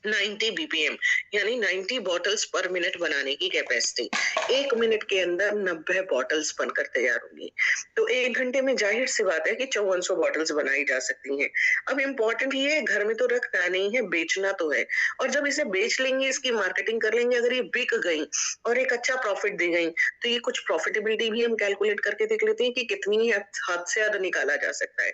90 BPM यानी 90 bottles per minute बनाने की कैपेसिटी। 1 मिनट के अंदर 90 बॉटल्स बनकर तैयार होंगी। तो 1 घंटे में जाहिर सी बात है कि 5400 बॉटल्स बनाई जा सकती हैं। अब इम्पोर्टेंट ये है, घर में तो रखना नहीं है, बेचना तो है। और जब इसे बेच लेंगे, इसकी मार्केटिंग कर लेंगे, अगर ये बिक गई और एक अच्छा प्रॉफिट दे गई, तो ये कुछ प्रॉफिटेबिलिटी भी हम कैलकुलेट करके देख लेते हैं कि कितनी हद से हद निकाला जा सकता है।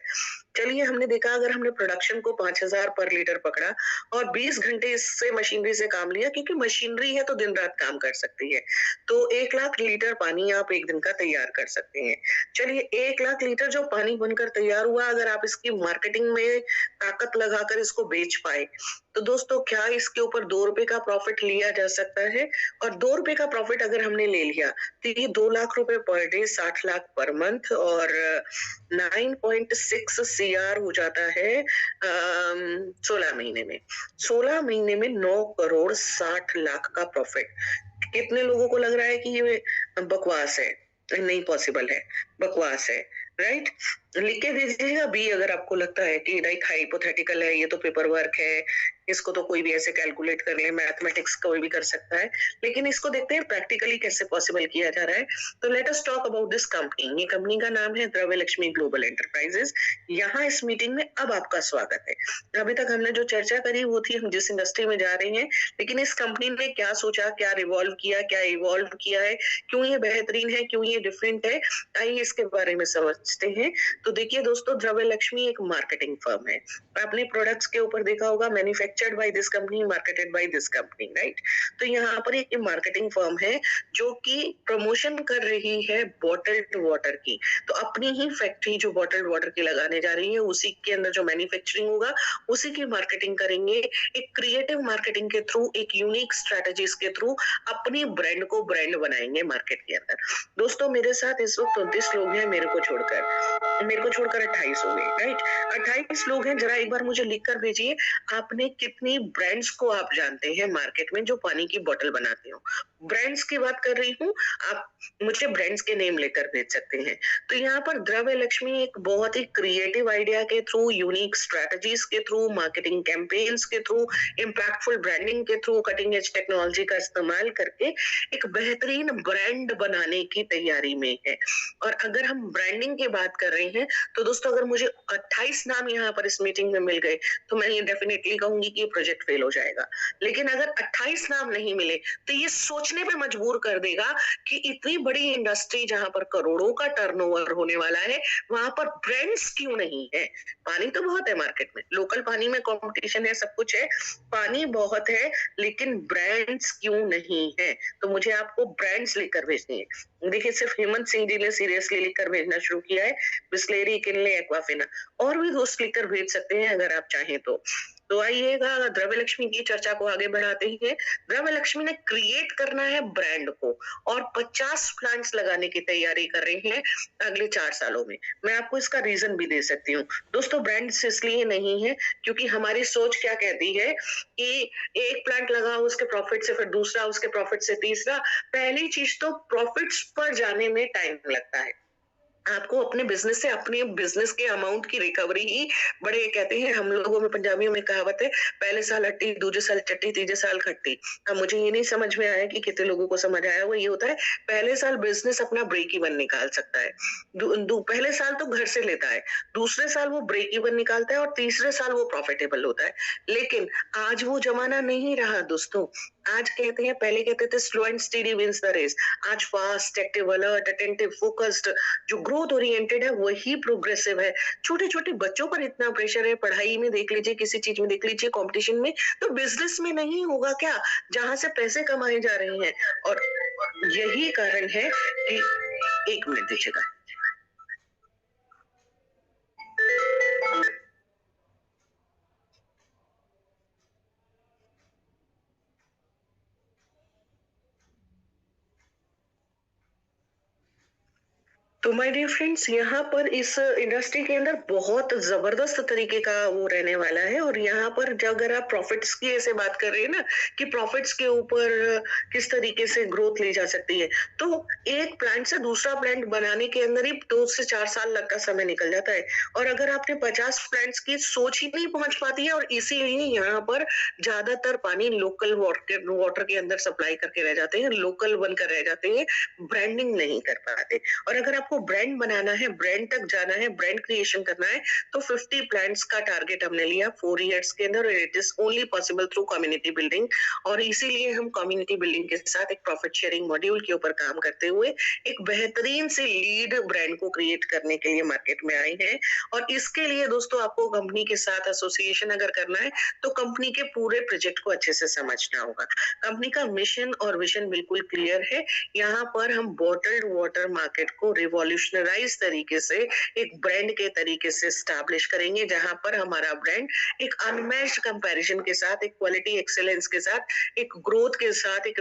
चलिए, हमने देखा अगर हमने प्रोडक्शन को 5000 पर लीटर पकड़ा और 20 घंटे इससे मशीनरी से काम लिया, क्योंकि मशीनरी है तो दिन रात काम कर सकती है, तो 1 लाख लीटर पानी आप एक दिन का तैयार कर सकते हैं। चलिए, 1 लाख लीटर जो पानी बनकर तैयार हुआ, अगर आप इसकी मार्केटिंग में ताकत लगाकर इसको बेच पाए, तो दोस्तों क्या इसके ऊपर 2 रुपए का प्रॉफिट लिया जा सकता है? और 2 रुपए का प्रॉफिट अगर हमने ले लिया, तो ये 2 लाख रुपए per day, 60 lakh per month और 9.6 सीआर हो जाता है 16 महीने में। 16 महीने में 9 करोड़ 60 लाख का प्रॉफिट। कितने लोगों को लग रहा है कि ये बकवास है? नहीं पॉसिबल है, बकवास है, राइट? लिख के दीजिएगा बी अगर आपको लगता है कि लाइक हाइपोथेटिकल है, ये तो पेपर वर्क है, इसको तो कोई भी ऐसे कैलकुलेट कर ले, मैथमेटिक्स कोई भी कर सकता है। लेकिन इसको देखते हैं प्रैक्टिकली कैसे पॉसिबल किया जा रहा है। तो let us talk about this company. ये कंपनी का नाम है द्रव्य लक्ष्मी ग्लोबल एंटरप्राइजेस। यहाँ इस मीटिंग में अब आपका स्वागत है। अभी तक हमने जो चर्चा करी वो थी हम जिस इंडस्ट्री में जा रहे हैं, लेकिन इस कंपनी ने क्या सोचा, क्या रिवॉल्व किया, क्या इवॉल्व किया है, क्यों ये बेहतरीन है, क्यों ये डिफरेंट है, आइए इसके बारे में समझते हैं। तो देखिए दोस्तों, द्रव्य लक्ष्मी एक मार्केटिंग फर्म है। आपने प्रोडक्ट्स के ऊपर देखा होगा, manufactured by this company, marketed by this company, right? तो यहाँ पर एक मार्केटिंग फर्म है जो कि प्रमोशन कर रही है बॉटल्ड वाटर की। तो अपनी ही फैक्ट्री जो बॉटल्ड वाटर की लगाने जा रही है, उसी के अंदर जो मैन्युफैक्चरिंग होगा, उसी की मार्केटिंग करेंगे। एक क्रिएटिव मार्केटिंग के थ्रू, एक यूनिक स्ट्रेटजीज के थ्रू अपनी ब्रांड को ब्रांड बनाएंगे मार्केट के अंदर। दोस्तों, मेरे साथ इस वक्त 29 लोग हैं, मेरे को छोड़कर 28 हो गए, राइट? 28 लोग हैं। जरा एक बार मुझे लिख कर भेजिए, आपने कितनी ब्रांड्स को आप जानते हैं मार्केट में जो पानी की बोतल बनाते हो? ब्रांड्स की बात कर रही हूँ, आप मुझे ब्रांड्स के नेम लेकर भेज सकते हैं। तो यहाँ पर द्रव्य लक्ष्मी एक बहुत ही क्रिएटिव आइडिया के थ्रू, यूनिक स्ट्रेटजीज के थ्रू, मार्केटिंग कैंपेन्स के थ्रू, इम्पैक्टफुल ब्रांडिंग के थ्रू, कटिंग एज टेक्नोलॉजी का इस्तेमाल करके एक बेहतरीन ब्रांड बनाने की तैयारी में है। और अगर हम ब्रांडिंग की बात कर रहे हैं, तो दोस्तों अगर मुझे 28 नाम यहाँ पर इस मीटिंग में मिल गए, तो मैं ये डेफिनेटली कहूंगी कि ये प्रोजेक्ट फेल हो जाएगा। लेकिन अगर 28 नाम नहीं मिले, तो ये सोचने पे मजबूर कर देगा कि इतनी बड़ी इंडस्ट्री जहां पर करोड़ों का टर्नओवर होने वाला है, वहां पर ब्रांड्स क्यों नहीं है? पानी तो बहुत है मार्केट में, लोकल पानी में कंपटीशन है, सब कुछ है, पानी बहुत है, लेकिन ब्रांड्स क्यों नहीं है? तो मुझे आपको ब्रांड्स लेकर भेजनी है। देखिए, सिर्फ हेमंत सिंह जी ने सीरियसली लिखकर भेजना शुरू किया है, बिस्लेरी, किनले, एक्वाफिना, और भी दोस्त लिखकर भेज सकते हैं अगर आप चाहें तो आइएगा, द्रव्य लक्ष्मी की चर्चा को आगे बढ़ाते हैं। द्रव्य लक्ष्मी ने क्रिएट करना है ब्रांड को और 50 प्लांट्स लगाने की तैयारी कर रहे हैं अगले 4 सालों में। मैं आपको इसका रीजन भी दे सकती हूँ। दोस्तों, ब्रांड्स इसलिए नहीं है क्योंकि हमारी सोच क्या कहती है कि एक प्लांट लगाओ, उसके प्रॉफिट से फिर दूसरा, उसके प्रॉफिट से तीसरा। पहली चीज तो प्रॉफिट्स पर जाने में टाइम लगता है। आपको अपने बिजनेस से अपने बिजनेस के अमाउंट की रिकवरी ही, बड़े कहते हैं हम लोगों में, पंजाबियों में कहावत है, पहले साल अट्टी, दूसरे साल चट्टी, तीसरे साल खट्टी। अब मुझे ये नहीं समझ में आया कि कितने लोगों को समझ आया। वो ये होता है, पहले साल बिजनेस अपना ब्रेक इवन निकाल सकता है, पहले साल तो घर से लेता है, दूसरे साल वो ब्रेक इवन निकालता है और तीसरे साल वो प्रॉफिटेबल होता है। लेकिन आज वो जमाना नहीं रहा दोस्तों। आज कहते हैं, पहले कहते थे slow and steady wins the race. आज fast, active, alert, attentive, focused, जो ग्रोथ ओरिएंटेड है वही प्रोग्रेसिव है। छोटे छोटे बच्चों पर इतना प्रेशर है, पढ़ाई में देख लीजिए, किसी चीज में देख लीजिए, कंपटीशन में, तो बिजनेस में नहीं होगा क्या, जहां से पैसे कमाए जा रहे हैं? और यही कारण है कि, एक मिनट दीजिएगा। तो माय डियर फ्रेंड्स, यहाँ पर इस इंडस्ट्री के अंदर बहुत जबरदस्त तरीके का वो रहने वाला है। और यहाँ पर जब अगर आप प्रॉफिट्स की ऐसे बात कर रहे हैं ना कि प्रॉफिट्स के ऊपर किस तरीके से ग्रोथ ली जा सकती है, तो एक प्लांट से दूसरा प्लांट बनाने के अंदर ही 2 से 4 साल का समय निकल जाता है। और अगर आपने 50 प्लांट्स की सोच ही नहीं पहुंच पाती है, और इसीलिए यहाँ पर ज्यादातर पानी लोकल वाटर के अंदर सप्लाई करके रह जाते हैं, लोकल बनकर रह जाते हैं, ब्रांडिंग नहीं कर पाते। और अगर आपको ब्रांड बनाना है, ब्रांड तक जाना है, ब्रांड क्रिएशन करना है, तो 50 प्लांट्स का टारगेट हमने लिया 4 इयर्स के अंदर। It is only possible through community building. और इसीलिए हम कम्युनिटी बिल्डिंग के साथ एक प्रॉफिट शेयरिंग मॉड्यूल के ऊपर काम करते हुए एक बेहतरीन से लीड ब्रांड को क्रिएट करने के लिए मार्केट में आए हैं। और इसके लिए दोस्तों आपको कंपनी के साथ एसोसिएशन अगर करना है, तो कंपनी के पूरे प्रोजेक्ट को अच्छे से समझना होगा। कंपनी का मिशन और विजन बिल्कुल क्लियर है। यहाँ पर हम बॉटल्ड वाटर मार्केट को रिवॉल्यूशनराइज तरीके से एक ब्रांड के तरीके से स्टैब्लिश करेंगे, जहां पर हमारा ब्रांड एक अनमैच्ड कंपैरिजन के साथ, एक क्वालिटी एक्सेलेंस के साथ, एक ग्रोथ के साथ, एक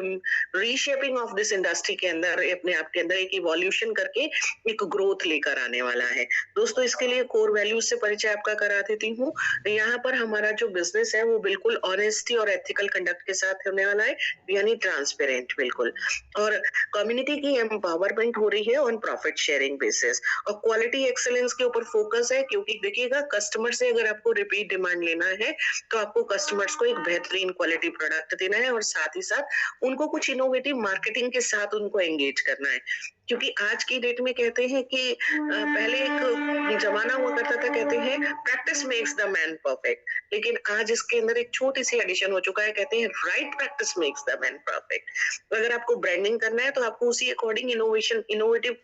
रीशेपिंग ऑफ दिस इंडस्ट्री के अंदर अपने आप के अंदर एक इवोल्यूशन करके एक ग्रोथ लेकर आने वाला है। दोस्तों, इसके लिए कोर वैल्यूज से परिचय आपका करा देती हूँ। यहाँ पर हमारा जो बिजनेस है वो बिल्कुल ऑनेस्टी और एथिकल कंडक्ट के साथ होने वाला है, यानी ट्रांसपेरेंट बिल्कुल। और कम्युनिटी की एम्पावरमेंट हो रही है ऑन प्रॉफिट शेयरिंग बेसिस। और क्वालिटी एक्सेलेंस के ऊपर फोकस है, क्योंकि देखिएगा कस्टमर से अगर आपको रिपीट डिमांड लेना है, तो आपको कस्टमर्स को एक बेहतरीन क्वालिटी प्रोडक्ट देना है, और साथ ही साथ उनको कुछ इनोवेटिव मार्केटिंग के साथ उनको एंगेज करना है। क्योंकि आज की डेट में कहते हैं कि पहले एक जमाना हुआ करता था, कहते हैं practice makes the man perfect, लेकिन आज इसके अंदर एक छोटी सी एडिशन हो चुका है, कहते हैं right practice makes the man perfect. अगर आपको ब्रांडिंग करना है, तो आपको उसी अकॉर्डिंग इनोवेटिव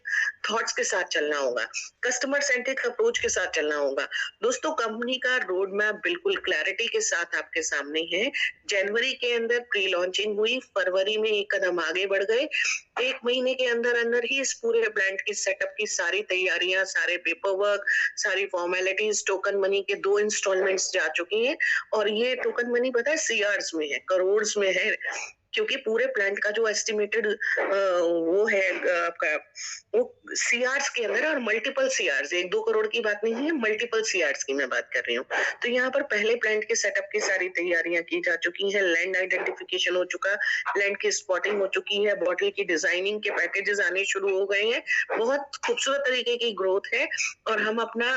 थॉट्स के साथ चलना होगा, कस्टमर सेंट्रिक अप्रोच के साथ चलना होगा। दोस्तों, कंपनी का रोड मैप बिल्कुल क्लैरिटी के साथ आपके सामने है। जनवरी के अंदर प्री लॉन्चिंग हुई, फरवरी में एक कदम आगे बढ़ गए। 1 महीने के अंदर अंदर ही इस पूरे ब्रांड की सेटअप की सारी तैयारियां, सारे पेपर वर्क, सारी फॉर्मेलिटीज, टोकन मनी के 2 इंस्टॉलमेंट्स जा चुकी हैं। और ये टोकन मनी पता है सीआर्स में है, करोड़ में है, क्योंकि पूरे प्लांट का जो एस्टिमेटेड वो है आपका, वो सीआर्स के अंदर है, और मल्टीपल सीआर्स, 1-2 करोड़ की बात नहीं है, मल्टीपल सीआर्स की मैं बात कर रही हूँ। तो यहाँ पर पहले प्लांट के सेटअप की सारी तैयारियां की जा चुकी है, लैंड आइडेंटिफिकेशन हो चुका, लैंड की स्पॉटिंग हो चुकी है, बॉटल की डिजाइनिंग के पैकेजेस आने शुरू हो गए हैं। बहुत खूबसूरत तरीके की ग्रोथ है। और हम अपना,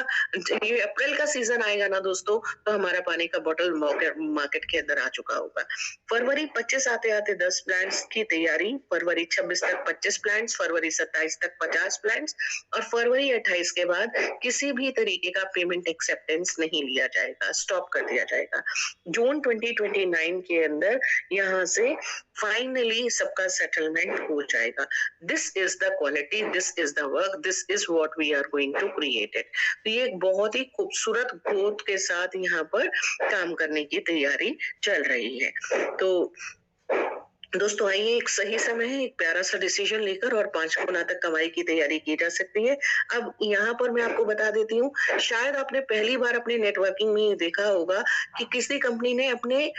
ये अप्रैल का सीजन आएगा ना दोस्तों, तो हमारा पानी का बॉटल मार्केट के अंदर आ चुका होगा। फरवरी 25 आते आते 10 प्लांट्स की तैयारी, फरवरी 26 तक 25 प्लांट्स, फरवरी 27 तक 50 प्लांट्स, और फरवरी 28 के बाद किसी भी तरीके का पेमेंट एक्सेप्टेंस नहीं लिया जाएगा, स्टॉप कर दिया जाएगा। जून 2029 के अंदर यहाँ से फाइनली सबका सेटलमेंट हो जाएगा। This is the quality, this is the work, this is what we are going to create it. तो ये एक बहुत ही खूबसूरत ग्रोथ के साथ यहाँ पर काम करने की तैयारी चल रही है। तो दोस्तों, आइए, एक सही समय है एक प्यारा सा डिसीजन लेकर और 5 गुना तक कमाई की तैयारी की जा सकती है। अब यहाँ पर मैं आपको बता देती हूँ, शायद आपने पहली बार अपने नेटवर्किंग में ये देखा होगा कि किसी कंपनी ने अपने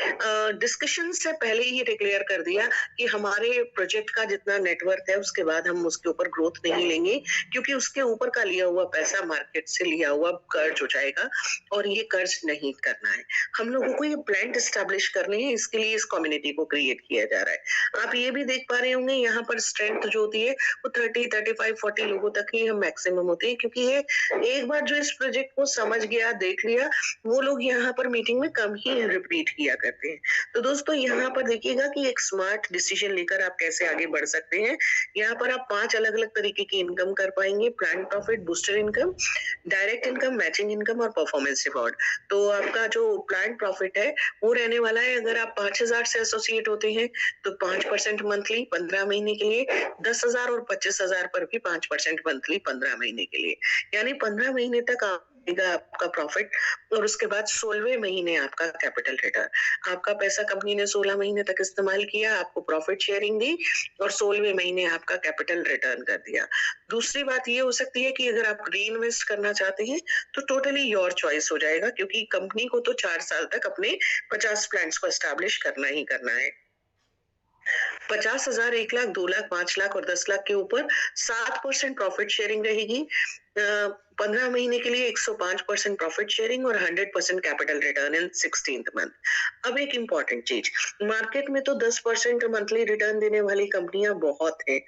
डिस्कशन से पहले ही डिक्लेयर कर दिया कि हमारे प्रोजेक्ट का जितना नेटवर्क है उसके बाद हम उसके ऊपर ग्रोथ नहीं लेंगे, क्योंकि उसके ऊपर का लिया हुआ पैसा मार्केट से लिया हुआ कर्ज हो जाएगा, और ये कर्ज नहीं करना है। हम लोगों को ये प्लांट एस्टेब्लिश करने हैं, इसके लिए इस कम्युनिटी को क्रिएट किया जा रहा है। आप ये भी देख पा रहे होंगे, यहाँ पर स्ट्रेंथ जो होती है वो 30, 35, 40 लोगों तक ही मैक्सिमम होती है, क्योंकि ये एक बार जो इस प्रोजेक्ट को समझ गया, देख लिया, वो लोग यहाँ पर मीटिंग में कम ही रिपीट किया करते हैं। तो दोस्तों, यहाँ पर देखिएगा कि एक स्मार्ट डिसीजन लेकर आप कैसे आगे बढ़ सकते हैं। यहाँ पर आप 5 अलग अलग तरीके की इनकम कर पाएंगे: plan profit, booster income, direct income, matching income और परफॉर्मेंस रिवॉर्ड। तो आपका जो प्लान प्रॉफिट है वो रहने वाला है, अगर आप 5,000 से एसोसिएट होते हैं तो 5% मंथली 15 महीने के लिए, 10,000 और 25,000 पर भी 5% मंथली 15 महीने के लिए, यानी 15 महीने तक आएगा आपका प्रॉफिट। और उसके बाद 16वें महीने आपका कैपिटल रिटर्न। आपका पैसा कंपनी ने 16 महीने तक इस्तेमाल किया, आपको प्रॉफिट शेयरिंग दी, और 16वें महीने आपका कैपिटल रिटर्न कर दिया। दूसरी बात ये हो सकती है कि अगर आप री इन्वेस्ट करना चाहते हैं तो टोटली योर चॉइस हो जाएगा, क्योंकि कंपनी को तो 4 साल तक अपने 50 प्लांट्स को एस्टैब्लिश करना ही करना है। 50,000, 1 लाख, 2 लाख, 5 लाख और 10 लाख के ऊपर 7% प्रॉफिट शेयरिंग रहेगी। 15 महीने के लिए 105% प्रॉफिट शेयरिंग और 100% कैपिटल रिटर्न इन 16th मंथ। अब एक इंपॉर्टेंट चीज, मार्केट में तो 10% मंथली रिटर्न देने वाली कंपनियां बहुत है,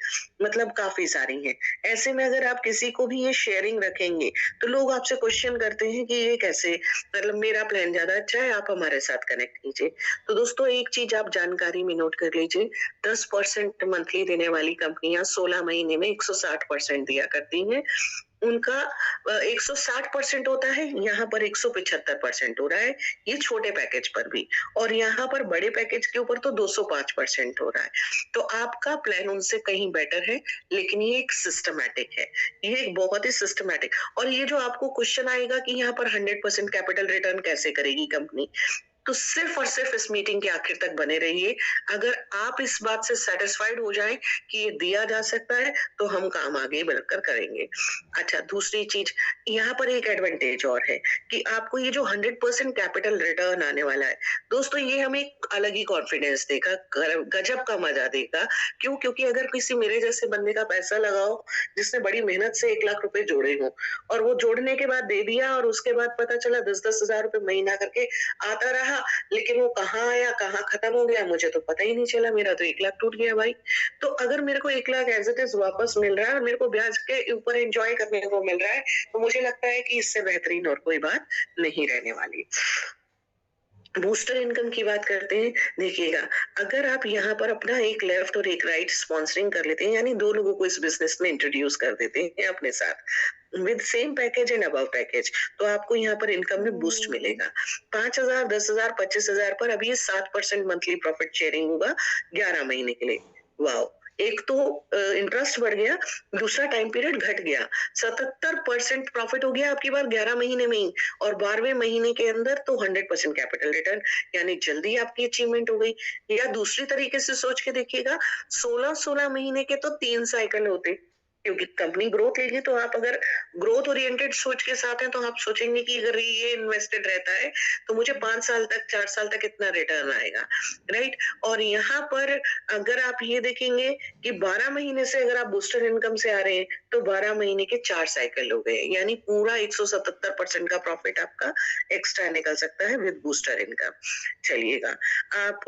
मतलब काफी सारी हैं। ऐसे में अगर आप किसी को भी ये शेयरिंग रखेंगे तो लोग आपसे क्वेश्चन करते हैं कि ये कैसे, मतलब मेरा प्लान ज्यादा अच्छा है, आप हमारे साथ कनेक्ट कीजिए। तो दोस्तों एक चीज आप जानकारी में नोट कर लीजिए, 10% मंथली देने वाली कंपनियां 16 महीने में 160% दिया करती हैं। उनका 160% होता है, यहाँ पर 175% हो रहा है, ये छोटे पैकेज पर भी। और यहाँ पर बड़े पैकेज के ऊपर तो 205% हो रहा है। तो आपका प्लान उनसे कहीं बेटर है, लेकिन ये एक सिस्टमैटिक है, ये एक बहुत ही सिस्टमैटिक। और ये जो आपको क्वेश्चन आएगा कि यहाँ पर 100% कैपिटल रिटर्न कैसे करेगी कंपनी, तो सिर्फ और सिर्फ इस मीटिंग के आखिर तक बने रहिए। अगर आप इस बात से सेटिस्फाइड हो जाएं कि ये दिया जा सकता है, तो हम काम आगे बढ़कर करेंगे। अच्छा, दूसरी चीज, यहाँ पर एक एडवांटेज और है कि आपको ये जो 100% कैपिटल रिटर्न आने वाला है, दोस्तों ये हमें एक अलग ही कॉन्फिडेंस देगा, गजब का मजा देगा। क्यों? क्योंकि अगर किसी मेरे जैसे बंदे का पैसा लगाओ, जिसने बड़ी मेहनत से 1 लाख रुपए जोड़े हो, और वो जोड़ने के बाद दे दिया, और उसके बाद पता चला 10-10 हजार रुपए महीना करके आता रहा, लेकिन वो कहाँ आया, कहाँ खत्म हो गया, मुझे तो पता ही नहीं चला, मेरा तो 1 लाख टूट गया भाई। तो अगर मेरे को 1 लाख एज इट इज वापस मिल रहा है और मेरे को ब्याज के ऊपर एंजॉय करने को मिल रहा है, तो मुझे लगता है कि इससे बेहतरीन और कोई बात नहीं रहने वाली। बूस्टर इनकम की बात करते हैं। देखिएगा, अगर आप यहाँ पर अपना एक लेफ्ट और एक राइट स्पॉन्सरिंग कर लेते हैं, यानी 2 लोगों को इस बिजनेस में इंट्रोड्यूस कर देते हैं अपने साथ with same package and above package, तो आपको यहाँ पर इनकम में बूस्ट मिलेगा। 5,000, 10,000, 25,000 पर अभी 7% मंथली प्रॉफिट शेयरिंग होगा 11 महीने के लिए। वाह, एक तो इंटरेस्ट बढ़ गया, दूसरा टाइम पीरियड घट गया, 77% प्रॉफिट हो गया आपकी बार 11 महीने में ही, और 12वें महीने के अंदर तो 100% कैपिटल रिटर्न, यानी जल्दी आपकी अचीवमेंट हो गई। या दूसरी तरीके से सोच के देखिएगा, 16-16 महीने के तो 3 साइकिल होते, क्योंकि कंपनी ग्रोथ लेगी, तो आप अगर ग्रोथ ओरिएंटेड सोच के साथ हैं तो आप सोचेंगे कि अगर ये इन्वेस्टेड रहता है तो मुझे 5 साल तक, 4 साल तक इतना रिटर्न आएगा, राइट। और यहाँ पर अगर आप ये देखेंगे कि 12 महीने से अगर आप बूस्टर इनकम से आ रहे हैं, तो 12 महीने के 4 साइकिल हो गए, यानी पूरा 177% का प्रॉफिट आपका एक्स्ट्रा निकल सकता है विद बूस्टर इनकम। चलिएगा, आप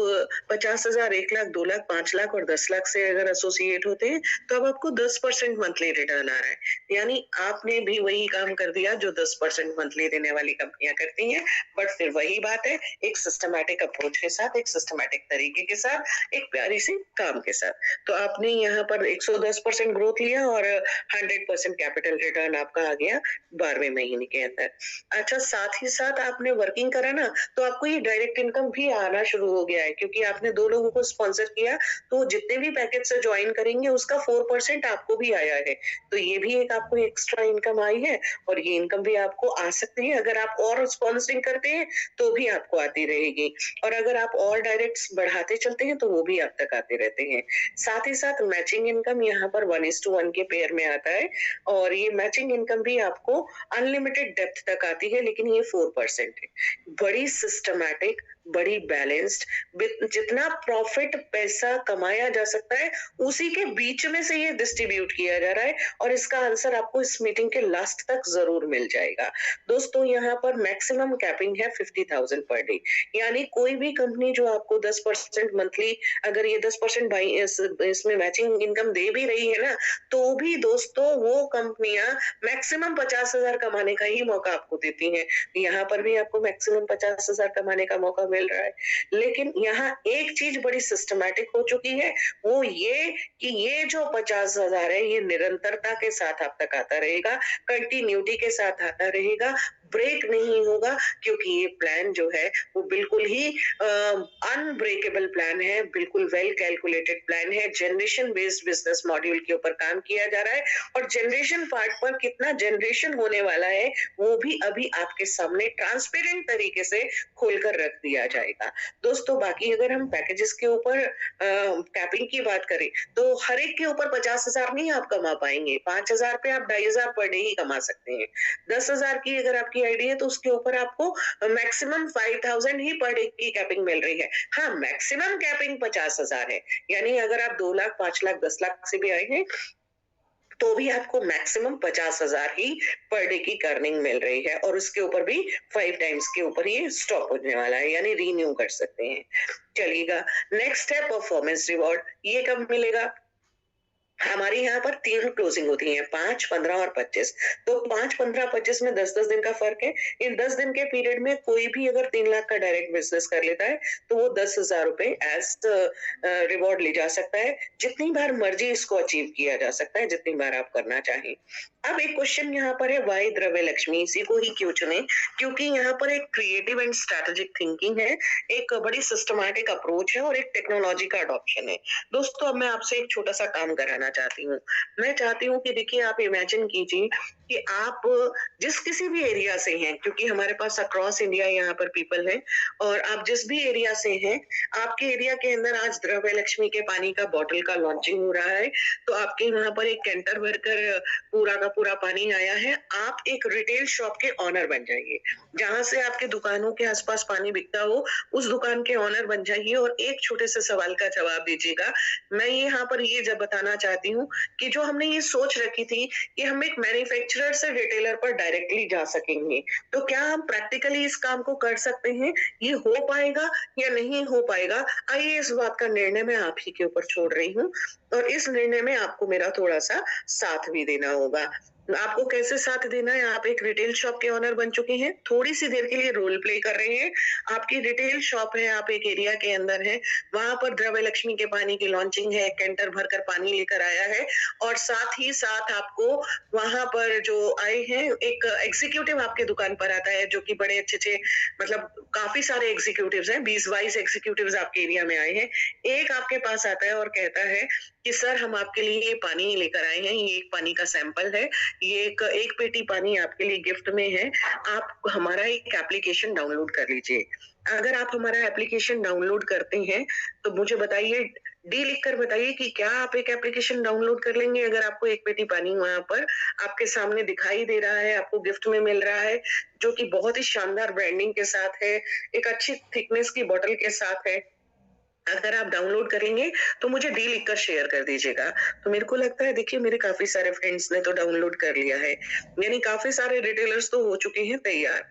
50,000, 1 लाख, 2 लाख, 5 लाख और 10 लाख से अगर एसोसिएट होते हैं, तो अब आपको 10% मंथली रिटर्न आ रहा है, यानी आपने भी वही काम कर दिया जो 10% मंथली देने वाली कंपनियां करती हैं। बट फिर वही बात है, एक सिस्टमैटिक अप्रोच के साथ, एक सिस्टमैटिक तरीके के साथ, एक प्यारी सी काम के साथ। तो आपने यहाँ पर 110% ग्रोथ लिया और 100% कैपिटल रिटर्न आपका आ गया 12वें महीने के अंदर। अच्छा, साथ ही साथ आपने वर्किंग करा ना, तो आपको ये डायरेक्ट इनकम भी आना शुरू हो गया है, क्योंकि आपने 2 लोगों को स्पॉन्सर किया, तो जितने भी पैकेज से ज्वाइन करेंगे उसका 4% आपको भी आया है। तो ये भी एक आपको एक्स्ट्रा इनकम आई है, और ये इनकम भी आपको आ सकती है। अगर आप और स्पॉन्सरिंग करते हैं तो भी आपको आती रहेगी, और अगर आप और डायरेक्ट बढ़ाते चलते हैं तो वो भी आप तक आते रहते हैं। साथ ही साथ मैचिंग इनकम यहाँ पर 1:1 के पेयर में आता है, और ये मैचिंग इनकम भी आपको अनलिमिटेड डेप्थ तक आती है, लेकिन ये 4% है। बड़ी सिस्टमैटिक, बड़ी बैलेंस्ड, जितना प्रॉफिट पैसा कमाया जा सकता है उसी के बीच में से ये डिस्ट्रीब्यूट किया जा रहा है, और इसका आंसर आपको इस मीटिंग के लास्ट तक जरूर मिल जाएगा। दोस्तों, यहाँ पर मैक्सिमम कैपिंग है 50,000 पर डे, यानी कोई भी कंपनी जो आपको 10% मंथली, अगर ये 10% भाई इसमें मैचिंग इनकम दे भी रही है ना, तो भी दोस्तों वो कंपनियां मैक्सिमम 50,000 कमाने का ही मौका आपको देती हैं। यहाँ पर भी आपको मैक्सिमम 50,000 कमाने का मौका मिल रहा है, लेकिन यहाँ एक चीज बड़ी सिस्टमैटिक हो चुकी है, वो ये कि ये जो 50,000 है ये निरंतरता के साथ आप तक आता रहेगा, कंटिन्यूटी के साथ आता रहेगा, ब्रेक नहीं होगा, क्योंकि ये प्लान जो है वो बिल्कुल ही अनब्रेकेबल प्लान है, बिल्कुल वेल कैलकुलेटेड प्लान है। जनरेशन बेस्ड बिजनेस मॉड्यूल के ऊपर काम किया जा रहा है, और जनरेशन पार्ट पर कितना जनरेशन होने वाला है वो भी अभी आपके सामने ट्रांसपेरेंट तरीके से खोलकर रख दिया जाएगा। दोस्तों, बाकी अगर हम पैकेजेस के ऊपर कैपिंग की बात करें, तो हर एक के ऊपर 50,000 नहीं आप कमा पाएंगे। 5,000 पे आप 2,500 पर डे ही कमा सकते हैं। 10,000 की अगर आपकी आईडी है तो उसके ऊपर आपको मैक्सिमम 5000 ही पर डे की कैपिंग मिल रही है। हाँ, मैक्सिमम कैपिंग 50,000 है, यानी अगर आप 2 लाख, 5 लाख, 10 लाख से भी आए हैं तो भी आपको मैक्सिमम 50,000 ही पर डे की अर्निंग मिल रही है, और उसके ऊपर भी 5 टाइम्स के ऊपर ये स्टॉप होने वाला है, यानी रीन्यू कर सकते हैं। चलिएगा, नेक्स्ट है परफॉर्मेंस रिवॉर्ड। ये कब मिलेगा? हमारे यहाँ पर 3 क्लोजिंग होती हैं, 5, 15 और 25। तो 5, 15, 25 में 10-10 दिन का फ़र्क है। इन 10 दिन के पीरियड में कोई भी अगर 3 लाख का डायरेक्ट बिज़नेस कर लेता है, तो वो 10,000 रुपए रिवॉर्ड ले जा सकता है। जितनी बार मर्ज़ी इसको अचीव किया जा सकता है, जितनी बार आप करना चाहें। अब एक क्वेश्चन यहाँ पर है, व्हाई द्रव्य लक्ष्मी? इसी को ही क्यों चुने? क्योंकि यहाँ पर एक क्रिएटिव एंड स्ट्रैटेजिक थिंकिंग है, एक बड़ी सिस्टमैटिक अप्रोच है और एक टेक्नोलॉजी का अडॉप्शन है। दोस्तों, अब मैं आपसे एक छोटा-सा काम कराना चाहती हूँ। मैं चाहती हूँ कि देखिए, आप इमेजिन कीजिए कि आप जिस किसी भी एरिया से हैं, क्योंकि हमारे पास अक्रॉस इंडिया यहाँ पर पीपल हैं, और आप जिस भी एरिया से हैं, आपके एरिया के अंदर आज द्रव्य लक्ष्मी के पानी का बॉटल का लॉन्चिंग हो रहा है, तो आपके वहाँ पर एक कैंटर भरकर पूरा का पूरा पानी आया है। आप एक रिटेल शॉप के ओनर बन जाइए। जहाँ से आपके दुकानों के आस-पास पानी बिकता हो, उस दुकान के ओनर बन जाइए और एक छोटे से सवाल का जवाब दीजिएगा। मैं यहाँ पर ये जब बताना चाहती हूँ कि जो हमने ये सोच रखी थी कि हम एक मैन्युफैक्चरर से रिटेलर पर डायरेक्टली जा सकेंगे, तो क्या हम प्रैक्टिकली इस काम को कर सकते हैं? ये हो पाएगा या नहीं हो पाएगा? आइए, इस बात का निर्णय मैं आप ही के ऊपर छोड़ रही हूँ, और इस निर्णय में आपको मेरा थोड़ा-सा साथ भी देना होगा। आपको कैसे साथ देना है? आप एक रिटेल शॉप के ओनर बन चुके हैं, थोड़ी-सी देर के लिए रोल प्ले कर रहे हैं। आपकी रिटेल शॉप है, आप एक एरिया के अंदर हैं, वहाँ पर द्रव्य लक्ष्मी के पानी की लॉन्चिंग है, कैंटर भरकर पानी लेकर आया है, और साथ ही साथ आपको वहाँ पर जो आए हैं, एक एग्जीक्यूटिव आपके दुकान पर आता है, जो कि बड़े अच्छे-अच्छे, मतलब काफ़ी सारे एग्जीक्यूटिव्स हैं, 20-22 एग्जीक्यूटिव्स आपके एरिया में आए हैं। एक आपके पास आता है और कहता है कि सर, हम आपके लिए ये पानी लेकर आए हैं, ये एक पानी का सैंपल है, ये एक पेटी पानी आपके लिए गिफ्ट में है, आप हमारा एक एप्लीकेशन डाउनलोड कर लीजिए। अगर आप हमारा एप्लीकेशन डाउनलोड करते हैं, तो मुझे बताइए, डी लिखकर बताइए कि क्या आप एक एप्लीकेशन डाउनलोड कर लेंगे अगर आपको एक पेटी पानी वहाँ पर आपके सामने दिखाई दे रहा है, आपको गिफ्ट में मिल रहा है, जो कि बहुत ही शानदार ब्रांडिंग के साथ है, एक अच्छी थिकनेस की बॉटल के साथ है। अगर आप डाउनलोड करेंगे तो मुझे डी लिखकर शेयर कर दीजिएगा। तो मेरे को लगता है, देखिए, मेरे काफ़ी सारे फ्रेंड्स ने तो डाउनलोड कर लिया है। यानी काफ़ी सारे रिटेलर्स तो हो चुके हैं तैयार,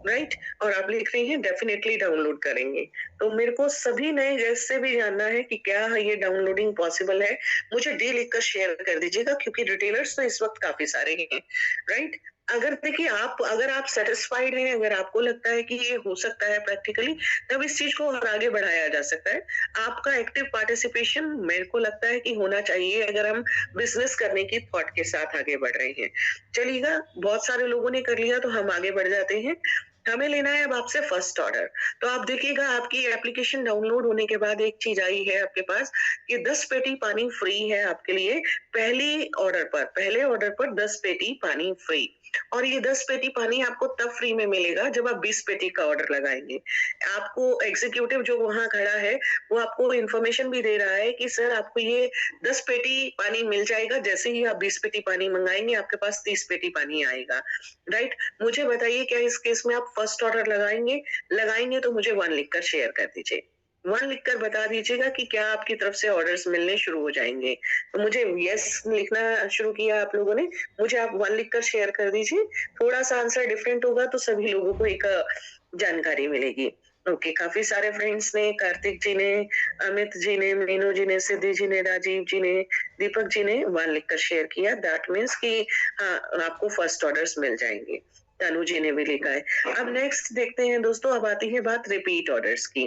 राइट? और आप लिख रही हैं डेफिनिटली डाउनलोड करेंगे। तो मेरे को सभी नए गेस्ट से भी जानना है कि क्या ये डाउनलोडिंग पॉसिबल है? मुझे डी लिखकर शेयर कर दीजिएगा, क्योंकि रिटेलर्स तो इस वक़्त काफ़ी सारे हैं, राइट? अगर देखिए, अगर आप सैटिस्फाइड हैं, अगर आपको लगता है कि ये हो सकता है प्रैक्टिकली, तब इस चीज़ को और आगे बढ़ाया जा सकता है। आपका एक्टिव पार्टिसिपेशन मेरे को लगता है कि होना चाहिए, अगर हम बिज़नेस करने की थॉट के साथ आगे बढ़ रहे हैं। चलिएगा, बहुत सारे लोगों ने कर लिया, तो हम आगे बढ़ जाते हैं। हमें लेना है अब आपसे फर्स्ट ऑर्डर। तो आप देखिएगा, आपकी एप्लीकेशन डाउनलोड होने के बाद एक चीज़ आई है आपके पास कि 10 पेटी पानी फ्री है आपके लिए, पहले ऑर्डर पर 10 पेटी पानी फ्री। और ये 10 पेटी पानी आपको तब फ्री में मिलेगा जब आप 20 पेटी का ऑर्डर लगाएँगे। आपको एग्ज़ीक्यूटिव जो वहाँ खड़ा है, वो आपको इन्फॉर्मेशन भी दे रहा है कि सर, आपको ये 10 पेटी पानी मिल जाएगा, जैसे ही आप 20 पेटी पानी मँगाएँगे, आपके पास 30 पेटी पानी आएगा, राइट? मुझे बताइए, क्या इस केस में आप फर्स्ट ऑर्डर लगाएँगे? लगाएँगे तो मुझे 1 लिखकर शेयर कर दीजिए। 1 लिखकर बता दीजिएगा कि क्या आपकी तरफ से ऑर्डर्स मिलने शुरू हो जाएँगे। तो मुझे येस लिखना शुरू किया आप लोगों ने, मुझे आप 1 लिखकर शेयर कर दीजिए। थोड़ा-सा आंसर डिफरेंट होगा तो सभी लोगों को एक जानकारी मिलेगी। ओके, काफ़ी सारे फ्रेंड्स ने, कार्तिक जी ने, अमित जी ने, मीनू जी ने, सिद्धि जी ने, राजीव जी ने, दीपक जी ने 1 लिखकर शेयर किया। दैट मीन्स कि हाँ, आपको फर्स्ट ऑर्डर्स मिल जाएँगे। तनु जी ने भी लिखा है। अब नेक्स्ट देखते हैं दोस्तों, अब आती है बात रिपीट ऑर्डर्स की।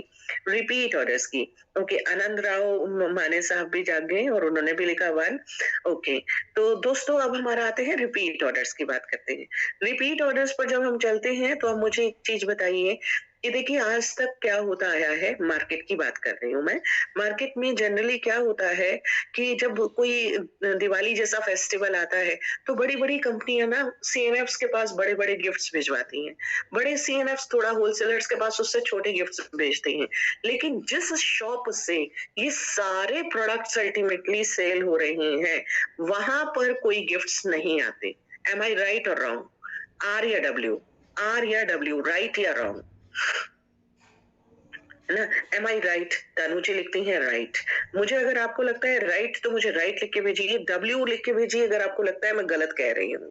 रिपीट ऑर्डर्स की। ओके, आनंद राव माने साहब भी जाग गए और उन्होंने भी लिखा 1। ओके, तो दोस्तों, अब हमारा आते हैं रिपीट ऑर्डर्स की बात करते हैं। रिपीट ऑर्डर्स पर जब हम चलते हैं, तो अब मुझे एक चीज़ बताइए कि देखिए, आज तक क्या होता आया है, मार्केट की बात कर रही हूँ मैं। मार्केट में जनरली क्या होता है कि जब कोई दिवाली जैसा फेस्टिवल आता है, तो बड़ी-बड़ी कंपनियाँ ना सीएनएफ्स के पास बड़े-बड़े गिफ्ट्स भिजवाती हैं। बड़े सीएनएफ्स थोड़ा होलसेलर्स के पास उससे छोटे गिफ्ट्स भेजते हैं। लेकिन जिस शॉप से ये सारे प्रोडक्ट्स अल्टीमेटली सेल हो रहे हैं, वहाँ पर कोई गिफ्ट्स नहीं आते। एम आई राइट और रॉन्ग? आर या डब्ल्यू? आर या डब्ल्यू, राइट या रॉन्ग, है ना? एम आई राइट? तनुजी लिखती है राइट। मुझे अगर आपको लगता है राइट तो मुझे राइट लिख के भेजिए, डब्ल्यू लिख के भेजिए अगर आपको लगता है मैं गलत कह रही हूँ।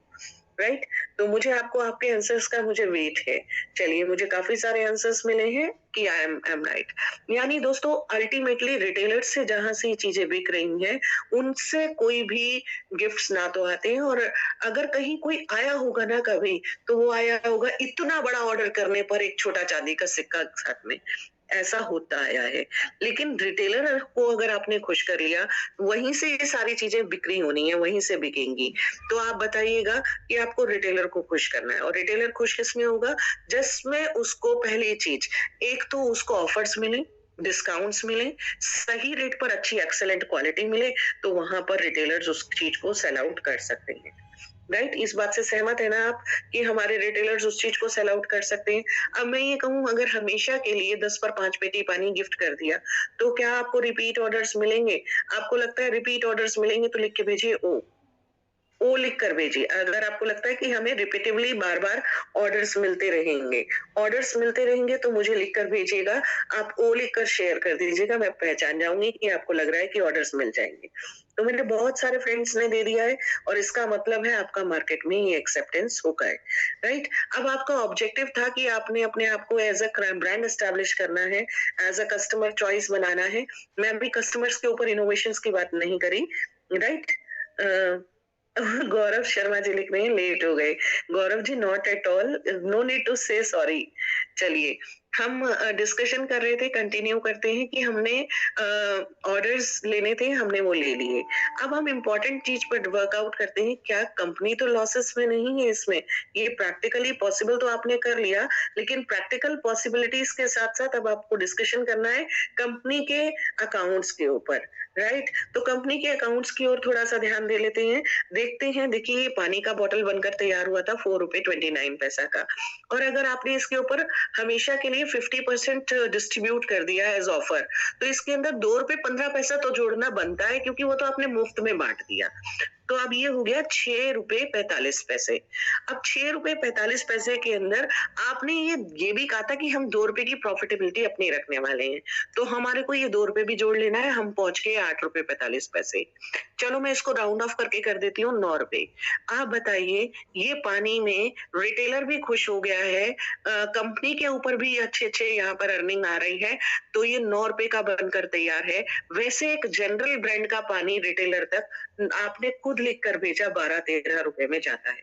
राइट? तो मुझे आपको आपके आंसर्स का मुझे वेट है। चलिए, मुझे काफी सारे आंसर्स मिले हैं कि आई एम राइट। यानी दोस्तों अल्टीमेटली रिटेलर्स से जहां से ये चीजें बिक रही हैं, उनसे कोई भी गिफ्ट्स ना तो आते हैं, और अगर कहीं कोई आया होगा ना कभी, तो वो आया होगा इतना बड़ा ऑर्डर करने पर एक छोटा चांदी का सिक्का साथ में, ऐसा होता आया है। लेकिन रिटेलर को अगर आपने खुश कर लिया, वहीं से ये सारी चीजें बिक्री होनी है, वहीं से बिकेंगी। तो आप बताइएगा कि आपको रिटेलर को खुश करना है, और रिटेलर खुश किसमें होगा? जिसमें उसको पहली चीज, एक तो उसको ऑफर्स मिले, डिस्काउंट्स मिले, सही रेट पर अच्छी एक्सेलेंट क्वालिटी मिले, तो वहां पर रिटेलर्स उस चीज को सेल आउट कर सकते हैं। राइट? इस बात से सहमत है ना आप कि हमारे रिटेलर्स उस चीज को सेल आउट कर सकते हैं? अब मैं ये कहूँ, अगर हमेशा के लिए 10 पर 5 पेटी पानी गिफ्ट कर दिया, तो क्या आपको रिपीट ऑर्डर्स मिलेंगे? आपको लगता है रिपीट ऑर्डर्स मिलेंगे तो लिख के भेजिए ओ लिख कर भेजिए। अगर आपको लगता है कि हमें रिपीटेडली बार-बार ऑर्डर्स मिलते रहेंगे, ऑर्डर्स मिलते रहेंगे तो मुझे लिख कर भेजिएगा। आप ओ लिख कर शेयर कर दीजिएगा, मैं पहचान जाऊँगी कि आपको लग रहा है कि ऑर्डर्स मिल जाएँगे। तो मेरे बहुत सारे फ्रेंड्स ने दे दिया है, और इसका मतलब है आपका मार्केट में ये एक्सेप्टेंस हो गया है, राइट? अब आपका ऑब्जेक्टिव था कि आपने अपने आप को एज़ अ ब्रांड एस्टेब्लिश करना है, एज़ अ कस्टमर चॉइस बनाना है। मैं अभी कस्टमर्स के ऊपर इनोवेशंस की बात नहीं करी, राइट? अ गौरव शर्मा जी लिख रहे हैं लेट हो गए। Gaurav ji not at all, no need to say sorry. चलिए, हम डिस्कशन कर रहे थे, कंटिन्यू करते हैं कि हमने ऑर्डर्स लेने थे, हमने वो ले लिए। अब हम इम्पोर्टेंट चीज पर वर्कआउट करते हैं, क्या कंपनी तो लॉसेस में नहीं है इसमें? ये प्रैक्टिकली पॉसिबल तो आपने कर लिया, लेकिन प्रैक्टिकल पॉसिबिलिटीज के साथ साथ अब आपको डिस्कशन करना है कंपनी के अकाउंट्स के ऊपर, राइट? तो कंपनी के अकाउंट्स की ओर थोड़ा सा ध्यान दे लेते हैं। देखते हैं, देखिए ये पानी का बॉटल बनकर तैयार हुआ था 4 रुपए 29 पैसा का, और अगर आपने इसके ऊपर हमेशा के लिए 50% डिस्ट्रीब्यूट कर दिया एज ऑफर, तो इसके अंदर 2 रुपए 15 पैसा तो जोड़ना बनता है, क्योंकि वो तो आपने मुफ्त में बांट दिया। तो अब ये हो गया 6 रुपए 45 पैसे। अब 6 रुपए 45 पैसे के अंदर आपने ये भी कहा था कि हम 2 रुपए की प्रॉफिटेबिलिटी अपनी रखने वाले हैं, तो हमारे को ये 2 रुपए भी जोड़ लेना है, हम पहुंच गए 8 रुपए 45 पैसे। चलो मैं इसको राउंड ऑफ करके कर देती हूँ 9 रुपए। आप बताइए, ये पानी में रिटेलर भी खुश हो गया है, कंपनी के ऊपर भी अच्छे-अच्छे यहाँ पर अर्निंग आ रही है, तो ये 9 रुपए का बनकर तैयार है। वैसे एक जनरल ब्रांड का पानी रिटेलर तक आपने खुद लिख कर भेजा 12-13 रुपए में जाता है,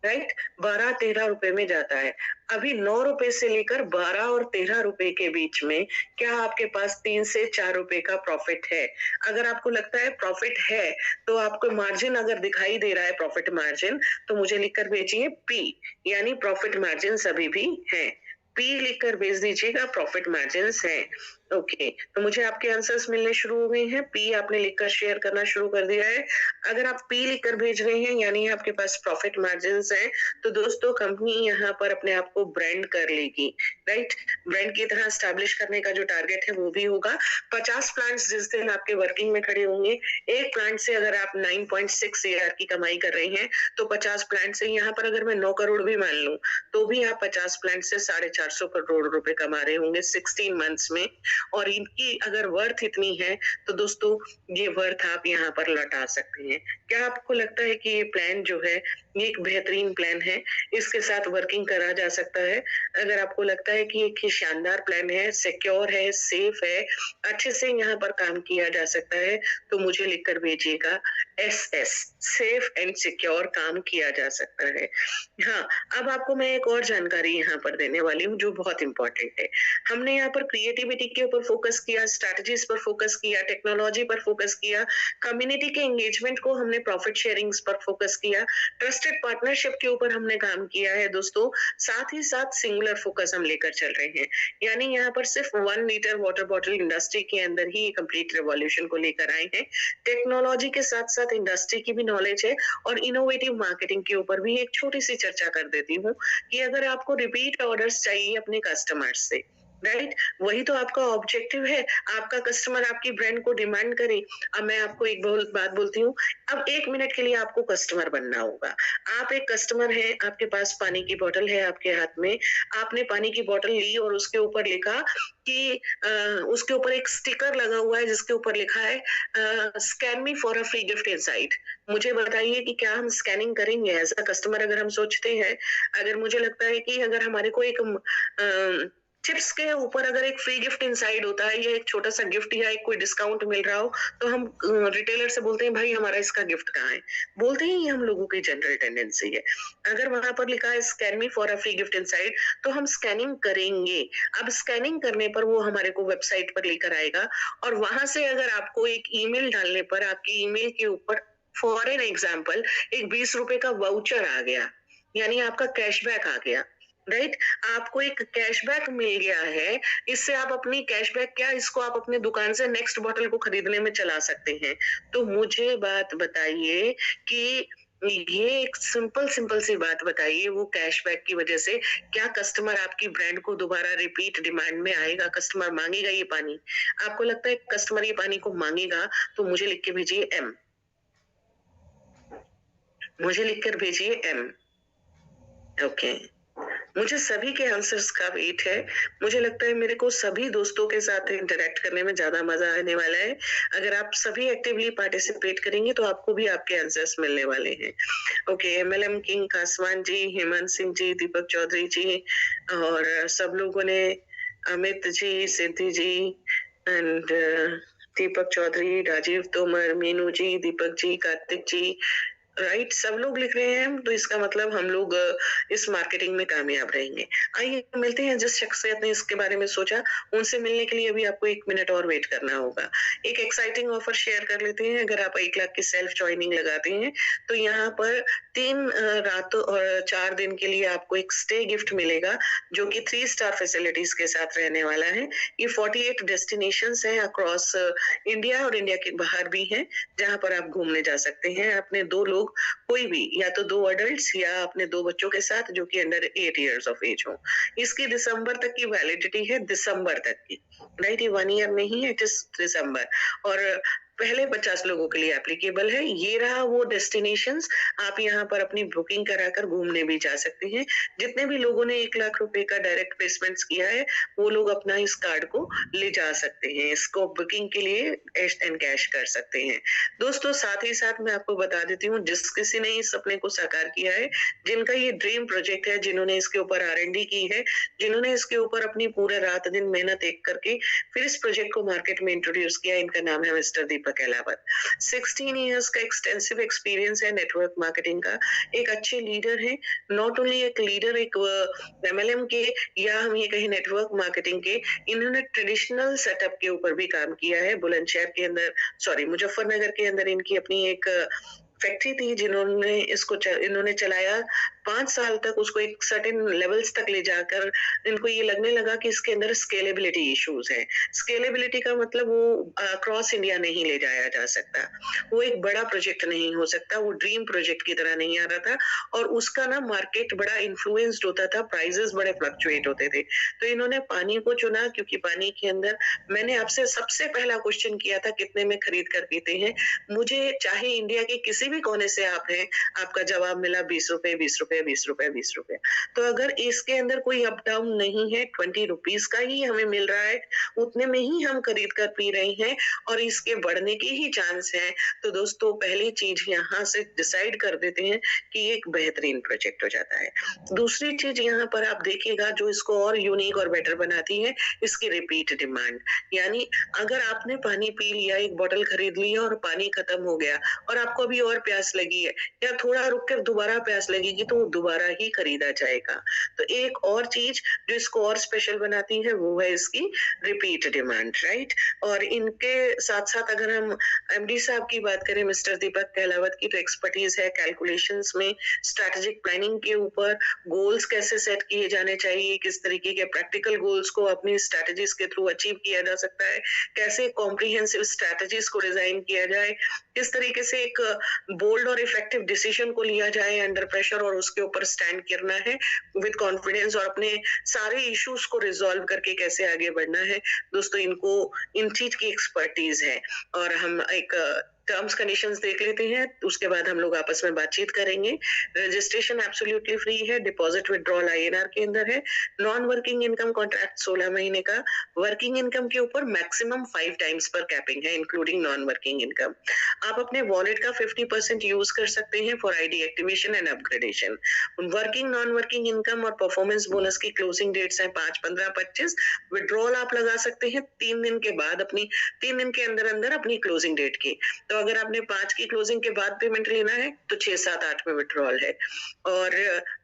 राइट? 12-13 रुपए में जाता है। अभी 9 रुपए से लेकर 12 और 13 रुपए के बीच में क्या आपके पास 3 से 4 रुपए का प्रॉफिट है? अगर आपको लगता है प्रॉफिट है, तो आपको मार्जिन अगर दिखाई दे रहा है प्रॉफिट मार्जिन, तो मुझे लिखकर भेजिए पी, यानी प्रॉफिट मार्जिन अभी भी है। पी लिखकर भेज दीजिएगा, प्रॉफिट मार्जिन्स हैं। ओके, तो मुझे आपके आंसर्स मिलने शुरू हो गए हैं। पी आपने लिखकर शेयर करना शुरू कर दिया है। अगर आप पी लिखकर भेज रहे हैं, यानी आपके पास प्रॉफिट मार्जिन्स हैं, तो दोस्तों कंपनी यहाँ पर अपने आप को ब्रांड कर लेगी, राइट? ब्रांड की तरह एस्टैब्लिश करने का जो टारगेट है वो भी होगा। 50 प्लांट्स जिस दिन आपके वर्किंग में खड़े होंगे, एक प्लांट से अगर आप 9.6 AR की कमाई कर रहे हैं, तो 50 प्लांट से यहाँ पर अगर मैं 9 करोड़ भी मान लूं, तो भी आप 50 प्लांट से 450 करोड़ रुपए कमा रहे होंगे 16 मंथ्स में, और इनकी अगर वर्थ इतनी है, तो दोस्तों ये वर्थ आप यहाँ पर लौटा सकते हैं। क्या आपको लगता है कि ये प्लान जो है, ये एक बेहतरीन प्लान है, इसके साथ वर्किंग करा जा सकता है? अगर आपको लगता है कि एक शानदार प्लान है, सिक्योर है, सेफ है, अच्छे से यहाँ पर काम किया जा सकता है, तो मुझे लिखकर भेजिएगा SS, सेफ एंड सिक्योर काम किया जा सकता है। हाँ, अब आपको मैं एक और जानकारी यहाँ पर देने वाली हूँ जो बहुत इंपॉर्टेंट है। हमने यहाँ पर क्रिएटिविटी के ऊपर फोकस किया, स्ट्रैटेजीज पर फोकस किया, टेक्नोलॉजी पर फोकस किया, कम्युनिटी के एंगेजमेंट को हमने प्रॉफिट शेयरिंग्स पर फोकस किया, ट्रस्टेड पार्टनरशिप के ऊपर हमने काम किया है दोस्तों, साथ ही साथ सिंगुलर फोकस हम लेकर चल रहे हैं। यानी यहाँ पर सिर्फ 1 लीटर वाटर बॉटल इंडस्ट्री के अंदर ही कंप्लीट रिवॉल्यूशन को लेकर आए हैं। टेक्नोलॉजी के साथ साथ इंडस्ट्री की भी नॉलेज है, और इनोवेटिव मार्केटिंग के ऊपर भी एक छोटी सी चर्चा कर देती हूँ कि अगर आपको रिपीट ऑर्डर्स चाहिए अपने कस्टमर्स से, राइट? वही तो आपका ऑब्जेक्टिव है। आपका कस्टमर आपकी ब्रांड को डिमांड करे। अब मैं आपको एक बात बोलती हूँ। अब 1 मिनट के लिए आपको कस्टमर बनना होगा। आप एक कस्टमर हैं, आपके पास पानी की बॉटल है आपके हाथ में। आपने पानी की बॉटल ली और उसके ऊपर लिखा कि उसके ऊपर एक स्टिकर लगा हुआ है जिसके ऊपर लिखा है scan me for a free gift inside. मुझे बताइए कि क्या हम स्कैनिंग करेंगे एज़ अ कस्टमर? अगर हम सोचते हैं, अगर मुझे लगता है कि अगर हमारे को एक चिप्स के ऊपर अगर एक फ्री गिफ्ट इनसाइड होता है या एक छोटा-सा गिफ्ट या एक कोई डिस्काउंट मिल रहा हो, तो हम रिटेलर से बोलते हैं, "भाई हमारा इसका गिफ्ट कहाँ है?" बोलते ही ये हम लोगों की जनरल टेंडेंसी है। अगर वहाँ पर लिखा है scan me for a free gift inside, तो हम स्कैनिंग करेंगे। अब स्कैनिंग करने पर वो हमारे को वेबसाइट पर लेकर आएगा और वहाँ से अगर आपको एक ईमेल डालने पर आपकी ईमेल के ऊपर फॉर एन एग्जांपल एक ₹20 का वाउचर आ गया, यानी आपका कैशबैक आ गया, राइट? आपको एक कैशबैक मिल गया है, इससे आप अपनी कैशबैक क्या इसको आप अपनी दुकान से नेक्स्ट बॉटल को खरीदने में चला सकते हैं। तो मुझे बात बताइए कि ये एक सिंपल सी बात बताइए, वो कैशबैक की वजह से क्या कस्टमर आपकी ब्रांड को दोबारा रिपीट डिमांड में आएगा? कस्टमर माँगेगा ये पानी? आपको लगता है कस्टमर ये पानी को माँगेगा? तो मुझे लिख के भेजिए एम, मुझे लिख कर भेजिए एम। ओके। मुझे सभी के आंसर्स का वेट है। मुझे लगता है मेरे को सभी दोस्तों के साथ इंटरैक्ट करने में ज़्यादा मज़ा आने वाला है। अगर आप सभी एक्टिवली पार्टिसिपेट करेंगे तो आपको भी आपके आंसर्स मिलने वाले हैं। Okay, MLM king Kaswan ji, Hemant Singh ji, Deepak Chaudhary ji और सब लोगों ने अमित जी, सिद्धि जी एंड दीपक चौधरी, राजीव तोमर, मीनू जी, दीपक जी, कार्तिक जी, राइट? सब लोग लिख रहे हैं तो इसका मतलब हम लोग इस मार्केटिंग में कामयाब रहेंगे। आइए मिलते हैं जिस शख्सियत ने इसके बारे में सोचा, उनसे मिलने के लिए अभी आपको 1 मिनट और वेट करना होगा। एक एक्साइटिंग ऑफर शेयर कर लेते हैं, अगर आप 1 लाख की सेल्फ जॉइनिंग लगाते हैं, तो यहाँ पर 3 रातों और 4 दिन के लिए आपको एक स्टे गिफ्ट मिलेगा, जो कि 3 स्टार फैसिलिटीज़ के साथ रहने वाला है। ये 48 डेस्टिनेशंस हैं अक्रॉस इंडिया और इंडिया के बाहर भी हैं, जहाँ पर आप घूमने जा सकते हैं। अपने 2 लोग कोई भी या तो 2 एडल्ट्स या अपने 2 बच्चों के साथ जो कि अंडर 8 इयर्स ऑफ एज हो। इसकी दिसंबर तक की वैलिडिटी है, दिसंबर तक की, राइट? ये 1 ईयर नहीं है, इट इज़ दिसंबर और पहले 50 लोगों के लिए एप्लीकेबल है। ये रहा वो डेस्टिनेशंस, आप यहाँ पर अपनी बुकिंग कराकर घूमने भी जा सकते हैं। जितने भी लोगों ने 1 लाख रुपए का डायरेक्ट प्लेसमेंट्स किया है, वो लोग अपना इस कार्ड को ले जा सकते हैं। इसको बुकिंग के लिए कैश कर सकते हैं। दोस्तों साथ ही साथ मैं आपको बता देती हूँ, जिस किसी ने इस सपने को साकार किया है, जिनका ये ड्रीम प्रोजेक्ट है, जिन्होंने इसके ऊपर आर&डी की है, जिन्होंने इसके ऊपर अपनी पूरे रात दिन मेहनत एक करके फिर इस प्रोजेक्ट को मार्केट में इंट्रोड्यूस किया, इनका नाम है मिस्टर दीपक अहलावत। 16 इयर्स का एक्सटेंसिव एक्सपीरियंस है नेटवर्क मार्केटिंग का। एक अच्छे लीडर हैं, नॉट ओनली एक लीडर, एक एमएलएम के या हम ये कहें नेटवर्क मार्केटिंग के, इन्होंने ट्रेडिशनल सेटअप के ऊपर भी काम किया है। बुलंदशहर के अंदर, सॉरी मुजफ्फरनगर के अंदर इनकी अपनी एक फैक्ट्री थी, जिन्होंने इन्होंने चलाया 5 साल तक, उसको एक सर्टेन लेवल्स तक ले जाकर इनको ये लगने लगा कि इसके अंदर स्केलेबिलिटी इश्यूज हैं। स्केलेबिलिटी का मतलब वो क्रॉस इंडिया नहीं ले जाया जा सकता, वो एक बड़ा प्रोजेक्ट नहीं हो सकता, वो ड्रीम प्रोजेक्ट की तरह नहीं आ रहा था और उसका ना मार्केट बड़ा इन्फ्लुएंस्ड होता था, प्राइजेस बड़े फ्लक्चुएट होते थे। तो इन्होंने पानी को चुना, क्योंकि पानी के अंदर मैंने आपसे सबसे पहला क्वेश्चन किया था कितने में खरीद कर पीते हैं। मुझे चाहे इंडिया के किसी भी कोने से आप हैं, आपका जवाब मिला ₹20, ₹20, ₹20, ₹20। तो अगर इसके अंदर कोई अप डाउन नहीं है, ₹20 का ही हमें मिल रहा है, उतने में ही हम खरीद कर पी रहे हैं और इसके बढ़ने के ही चांस हैं। तो दोस्तों पहली चीज यहाँ से डिसाइड कर देते हैं कि ये एक बेहतरीन प्रोजेक्ट हो जाता है। दूसरी चीज यहाँ पर आप देखिएगा जो इसको और यूनिक और बेटर बनाती है, इसकी रिपीट डिमांड। यानी अगर आपने पानी पी लिया, एक बॉटल खरीद ली और पानी खत्म हो गया और आपको अभी और प्यास लगी है या थोड़ा रुक कर दोबारा प्यास लगेगी, तो वो दोबारा ही खरीदा जाएगा। तो एक और चीज जो इसको और स्पेशल बनाती है वो है इसकी रिपीट डिमांड, राइट? और इनके साथ साथ अगर हम एमडी साहब की बात करें, मिस्टर दीपक कहलावत की, तो एक्सपर्टीज है कैलकुलेशंस में, स्ट्रैटेजिक प्लानिंग के ऊपर, गोल्स कैसे सेट किए जाने चाहिए, किस तरीके के प्रैक्टिकल गोल्स को अपनी स्ट्रैटेजीज के थ्रू अचीव किया जा सकता है, कैसे कॉम्प्रिहेंसिव स्ट्रैटेजीज को डिजाइन किया जाए, किस तरीके से एक बोल्ड और इफेक्टिव डिसीजन को लिया जाए अंडर प्रेशर और उसके उसके ऊपर स्टैंड करना है विद कॉन्फिडेंस और अपने सारे इश्यूज को रिजॉल्व करके कैसे आगे बढ़ना है। दोस्तों इनको इन चीज की एक्सपर्टीज है और हम एक टर्म्स कंडीशंस देख लेते हैं, उसके बाद हम लोग आपस में बातचीत करेंगे। रजिस्ट्रेशन एब्सोल्युटली फ्री है, डिपॉजिट विड्रॉल आईएनआर के अंदर है, नॉन वर्किंग इनकम कॉन्ट्रैक्ट 16 महीने का, वर्किंग इनकम के ऊपर मैक्सिमम 5 टाइम्स पर कैपिंग है इंक्लूडिंग नॉन वर्किंग इनकम। आप अपने वॉलेट का 50% यूज कर सकते हैं for ID activation and upgradation. Working non working income और परफॉर्मेंस बोनस की क्लोजिंग डेट्स हैं 5, 15, 25। विड्रॉल आप लगा सकते हैं 3 दिन के बाद, अपनी 3 दिन के अंदर अंदर अपनी क्लोजिंग डेट की। तो अगर आपने 5 की क्लोजिंग के बाद पेमेंट लेना है तो 6, 7, 8 में विड्रॉल है और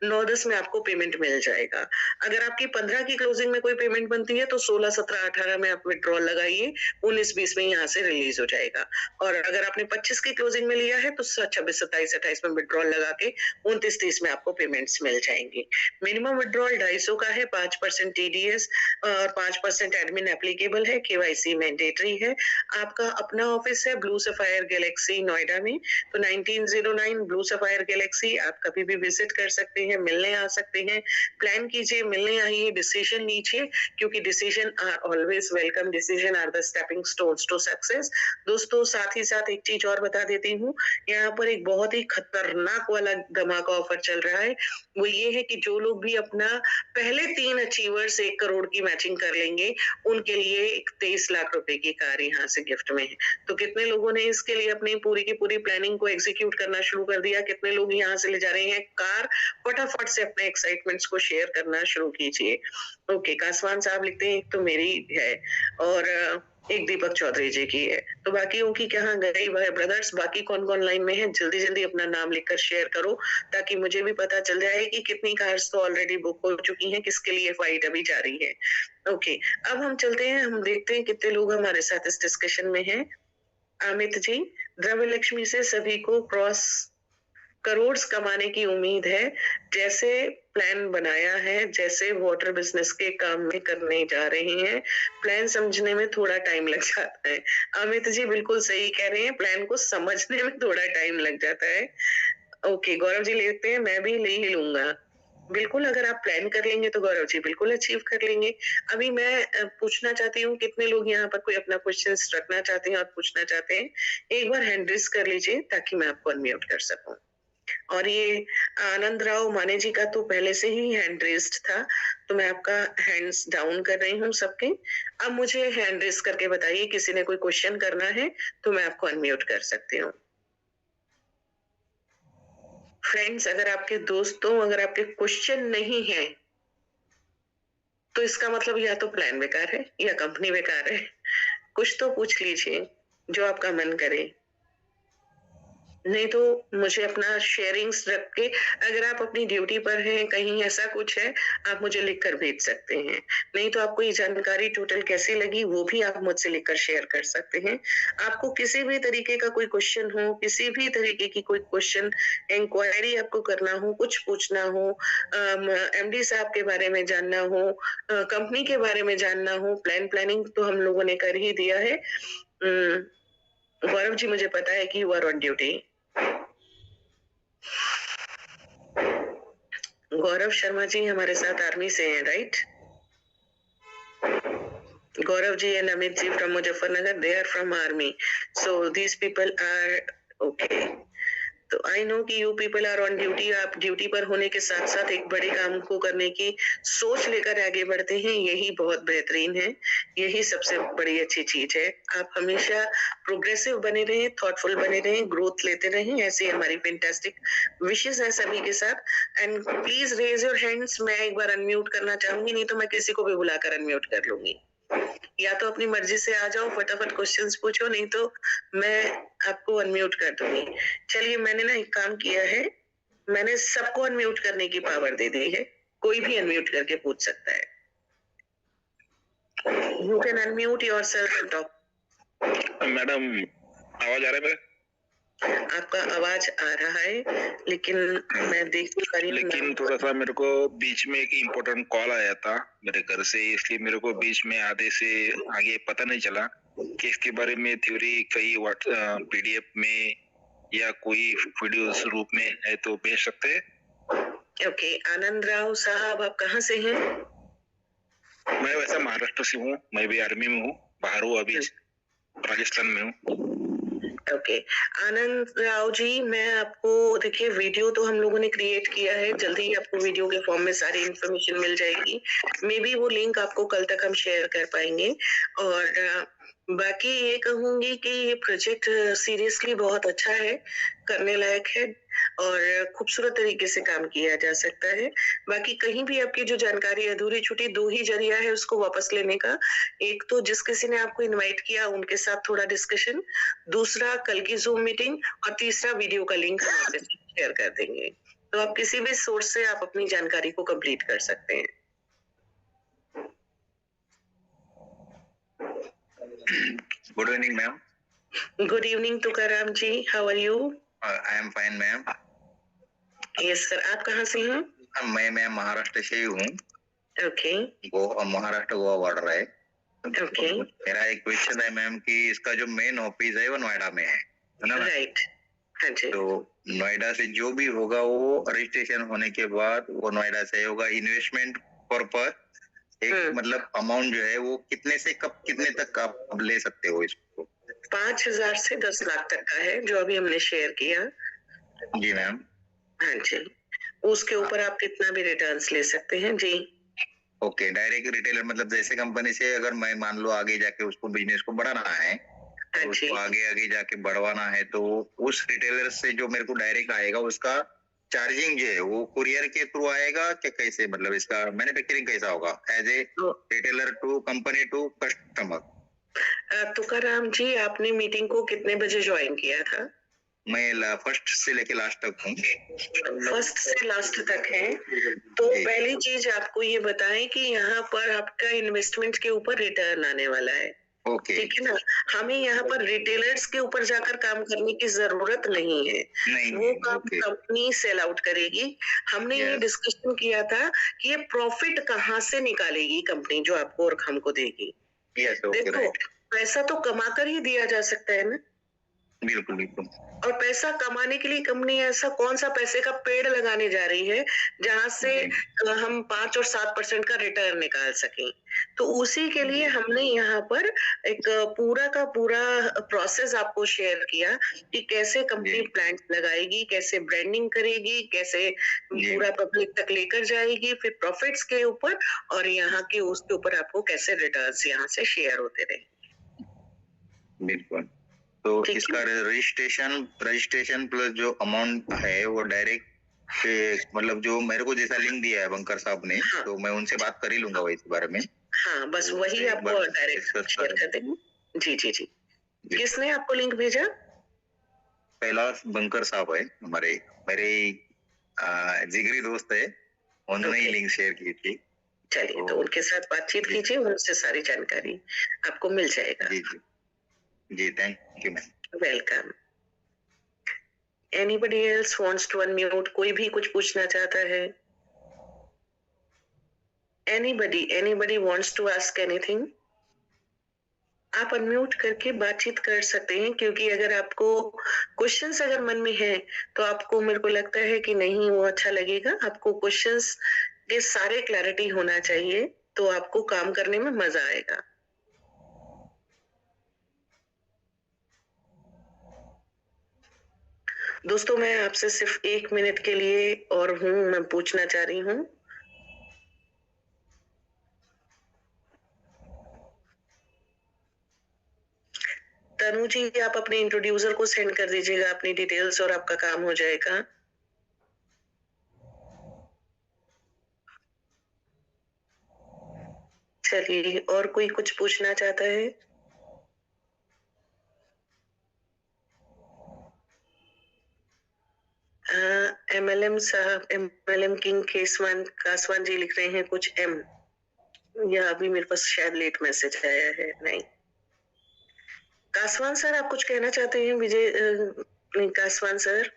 9, 10 में आपको पेमेंट मिल जाएगा। अगर आपकी 15 की क्लोजिंग में कोई पेमेंट बनती है तो 16, 17, 18 में आप विड्रॉल लगाइए, 19, 20 में यहाँ से रिलीज हो जाएगा। और अगर आपने 25 की क्लोजिंग में लिया है तो 26, 27, 28 में विड्रॉल लगा के 29, 30 में आपको पेमेंट्स मिल जाएंगी। मिनिमम विड्रॉल 250 का है, 5% टीडीएस और 5% एडमिन एप्लीकेबल है, केवाईसी मैंडेटरी है। आपका अपना ऑफिस है ब्लू सफायर गैलेक्सी नोएडा में, तो 1909 ब्लू सफायर गैलेक्सी आप कभी भी विजिट कर सकते हैं, मिलने आ सकते हैं। प्लान कीजिए, मिलने आइए, डिसीजन लीजिए, क्योंकि decision are always welcome, decision are the stepping stones to success. दोस्तों साथ ही साथ एक चीज और बता देती हूँ, यहाँ पर एक बहुत ही खतरनाक वाला धमाका ऑफर चल रहा है। वो ये है कि जो लोग भी अपना पहले 3 अचीवर्स 1 करोड़ की मैचिंग कर लेंगे, उनके लिए एक 23 लाख रुपए की कार यहाँ से गिफ्ट में है। तो कितने लोगों ने इसके लिए अपनी पूरी की पूरी प्लानिंग को एग्जीक्यूट करना शुरू कर दिया, कितने लोग यहाँ से ले जा रहे हैं कार, फटाफट से अपने एक्साइटमेंट्स को शेयर करना शुरू कीजिए। ओके, कासवान साहब लिखते हैं एक तो मेरी है और एक दीपक चौधरी जी की है, तो बाकियों की कहाँ गई भाई ब्रदर्स? बाकी कौन कौन लाइन में है? जल्दी जल्दी अपना नाम लिखकर शेयर करो ताकि मुझे भी पता चल जाए कि कितनी कार्स तो ऑलरेडी बुक हो चुकी हैं, किसके लिए फाइट अभी जारी है। ओके, अब हम चलते हैं, हम देखते हैं कितने लोग हमारे साथ इस डिस्कशन में हैं। अमित जी, द्रव्य लक्ष्मी से सभी को क्रॉस करोड़ कमाने की उम्मीद है, जैसे प्लान बनाया है, जैसे वाटर बिजनेस के काम में करने जा रहे हैं, प्लान समझने में थोड़ा टाइम लग जाता है। अमित जी बिल्कुल सही कह रहे हैं, प्लान को समझने में थोड़ा टाइम लग जाता है। ओके, गौरव जी लेते हैं, मैं भी ले ही लूंगा। बिल्कुल, अगर आप प्लान कर लेंगे तो गौरव जी बिल्कुल अचीव कर लेंगे। अभी मैं पूछना चाहती हूँ कितने लोग यहाँ पर कोई अपना क्वेश्चन रखना चाहते हैं और पूछना चाहते हैं। एक बार हैंड रेज कर लीजिए ताकि मैं आपको अनम्यूट कर सकूं। और ये आनंद राव माने जी का तो पहले से ही हैंड रेज्ड था, तो मैं आपका हैंड्स डाउन कर रही हूँ सबके। अब मुझे हैंड रेज करके बताइए, किसी ने कोई क्वेश्चन करना है तो मैं आपको अनम्यूट कर सकती हूँ। फ्रेंड्स, अगर आपके दोस्तों अगर आपके क्वेश्चन नहीं है तो इसका मतलब या तो प्लान बेकार है या कंपनी बेकार है। कुछ तो पूछ लीजिए जो आपका मन करे, नहीं तो मुझे अपना शेयरिंग्स रख के, अगर आप अपनी ड्यूटी पर हैं, कहीं ऐसा कुछ है, आप मुझे लिखकर भेज सकते हैं। नहीं तो आपको ये जानकारी टोटल कैसी लगी वो भी आप मुझसे लिखकर शेयर कर सकते हैं। आपको किसी भी तरीके का कोई क्वेश्चन हो, किसी भी तरीके की कोई क्वेश्चन इंक्वायरी आपको करना हो, कुछ पूछना हो, एमडी साहब के बारे में जानना हो, कंपनी के बारे में जानना हो, प्लानिंग तो हम लोगों ने कर ही दिया है। गौरव जी, मुझे पता है कि you are on duty. Gaurav Sharma ji हमारे साथ आर्मी से हैं, right? Gaurav ji and Amit ji from Muzaffarnagar, they are from army, so these people are okay. तो आई नो कि you people are on duty, आप ड्यूटी पर होने के साथ साथ एक बड़े काम को करने की सोच लेकर आगे बढ़ते हैं, यही बहुत बेहतरीन है, यही सबसे बड़ी अच्छी चीज है। आप हमेशा प्रोग्रेसिव बने रहें, थॉटफुल बने रहें, ग्रोथ लेते रहें, ऐसी हमारी फैंटास्टिक विशेष है सभी के साथ। And please raise your hands, मैं एक बार अनम्यूट करना चाहूंगी, नहीं तो मैं किसी को भी बुलाकर अनम्यूट कर लूंगी। या तो अपनी मर्जी से आ जाओ, फटाफट क्वेश्चंस पूछो, नहीं तो मैं आपको अनम्यूट कर दूंगी। चलिए, मैंने ना एक काम किया है, मैंने सबको अनम्यूट करने की पावर दे दी है, कोई भी अनम्यूट करके पूछ सकता है। You can unmute yourself and talk. Madam, आवाज आ रहा है मेरा? आपका आवाज आ रहा है, लेकिन मैं देख नहीं पा रही हूँ। लेकिन थोड़ा सा मेरे को बीच में एक इम्पोर्टेंट कॉल आया था मेरे घर से, इसलिए मेरे को बीच में आधे से आगे पता नहीं चला कि इसके बारे में थ्योरी कहीं पीडीएफ में या कोई वीडियो रूप में है तो भेज सकते हैं। ओके, आनंद राव साहब आप कहाँ से हैं? मैं वैसे महाराष्ट्र से हूँ, मैं भी आर्मी में हूँ, बाहर हूँ अभी, राजस्थान में हूँ। ओके, आनंद राव जी, मैं आपको देखिए वीडियो तो हम लोगों ने क्रिएट किया है, जल्दी ही आपको वीडियो के फॉर्म में सारी इन्फॉर्मेशन मिल जाएगी। मे बी वो लिंक आपको कल तक हम शेयर कर पाएंगे और बाकी ये कहूंगी कि ये प्रोजेक्ट सीरियसली बहुत अच्छा है, करने लायक है और खूबसूरत तरीके से काम किया जा सकता है। बाकी कहीं भी आपकी जो जानकारी अधूरी छूटी, 2 ही जरिया है उसको वापस लेने का। एक तो जिस किसी ने आपको इनवाइट किया उनके साथ थोड़ा डिस्कशन, दूसरा कल की ज़ूम मीटिंग और तीसरा वीडियो का लिंक हम आपके साथ शेयर कर देंगे। तो आप किसी भी सोर्स से आप अपनी जानकारी को कंप्लीट कर सकते हैं। Good evening, ma'am. Good evening Tukaram ji, how are you? I am fine, ma'am. Yes sir, आप कहाँ से हैं? मैं महाराष्ट्र से ही हूँ। ओके, महाराष्ट्र गोवा बॉर्डर है। ओके, मेरा एक क्वेश्चन है मैम कि इसका जो मेन ऑफिस है वो नोएडा में है ना मैम? राइट, हाँ जी। तो नोएडा से जो भी होगा वो रजिस्ट्रेशन होने के बाद वो नोएडा से होगा। इन्वेस्टमेंट पर्पस एक मतलब अमाउंट जो है वो कितने से कब कितने तक आप ले सकते हो इसको? 5,000 से 10 लाख तक का है जो अभी हमने शेयर किया। जी मैम। हाँ जी, उसके ऊपर आप कितना भी रिटर्न्स ले सकते हैं जी। ओके, डायरेक्ट रिटेलर मतलब जैसे कंपनी से अगर मैं मान लो आगे जाके उसको बिजनेस को बढ़ाना है, हाँ जी, उसको आगे जाके बढ़वाना है, तो उस रिटेलर से जो मेरे को डायरेक्ट आएगा उसका चार्जिंग जो है वो कुरियर के थ्रू आएगा क्या, कैसे मतलब इसका मैन्युफैक्चरिंग कैसा होगा एज ए तो retailer to company to customer? Tukaram ji, आपने मीटिंग को कितने बजे ज्वाइन किया था? मैं फर्स्ट से लेके लास्ट तक हूँ। फर्स्ट से लास्ट तक है। तो जी। पहली चीज आपको ये बताएं कि यहाँ पर आपका इन्वेस्टमेंट के ऊपर रिटर्न आने वाला है। ओके। ठीक है ना? हमें यहाँ पर रिटेलर्स के ऊपर जाकर काम करने की जरूरत नहीं है। नहीं वो काम ओके। कंपनी सेल आउट करेगी। हमने ये Yes. डिस्कशन किया था कि ये प्रॉफिट कहाँ से निकालेगी कंपनी जो आपको और हमको देगी। यस ओके देखो, राइट। पैसा तो कमाकर ही दिया जा सकता है ना। बिल्कुल बिल्कुल। और पैसा कमाने के लिए कंपनी ऐसा कौन सा पैसे का पेड़ लगाने जा रही है जहां से हम 5 और 7% का रिटर्न निकाल सकें। तो उसी के लिए हमने यहाँ पर एक पूरा का पूरा प्रोसेस आपको शेयर किया कि कैसे कंपनी जी। प्लांट लगाएगी, कैसे ब्रांडिंग करेगी, कैसे जी। पूरा पब्लिक तक लेकर जाएगी, फिर प्रॉफिट्स के ऊपर और यहाँ के उसके ऊपर आपको कैसे रिटर्न्स यहाँ से शेयर होते रहे। बिल्कुल। तो ठीक है। इसका रजिस्ट्रेशन प्लस जो अमाउंट है वो डायरेक्ट मतलब जो मेरे को जैसा लिंक दिया है बंकर साहब ने, हाँ। तो मैं उनसे बात कर ही लूंगा वही इस बारे में। हाँ, बस तो वही एक आपको बार डायरेक्ट discuss शेयर कर कर देंगे। जी, जी, जी। जी। किसने आपको लिंक भेजा? पहला बंकर साहब है हमारे, मेरे जिगरी दोस्त है, उन्होंने ही ओके। लिंक शेयर की थी। चलिए, तो उनके साथ बातचीत जी। कीजिए, उनसे सारी जानकारी आपको मिल जाएगा। जी जी जी, thank you ma'am. Welcome. Anybody else wants to unmute? कोई भी कुछ पूछना चाहता है? Anybody wants to ask anything? आप अनम्यूट करके बातचीत कर सकते हैं क्योंकि अगर आपको क्वेश्चंस अगर मन में है तो आपको मेरे को लगता है कि नहीं वो अच्छा लगेगा। आपको क्वेश्चंस के सारे क्लैरिटी होना चाहिए तो आपको काम करने में मजा आएगा। दोस्तों, मैं आपसे सिर्फ 1 मिनट के लिए और मैं पूछना चाह रही हूँ। तनु जी, आप अपने इंट्रोड्यूसर को सेंड कर दीजिएगा अपनी डिटेल्स और आपका काम हो जाएगा। चलिए, और कोई कुछ पूछना चाहता है? MLM साहब, MLM किंग कासवान जी लिख रहे हैं कुछ M, या अभी मेरे पास शायद लेट मैसेज आया है। नहीं, कासवान सर आप कुछ कहना चाहते हैं? विजय नहीं, कासवान सर।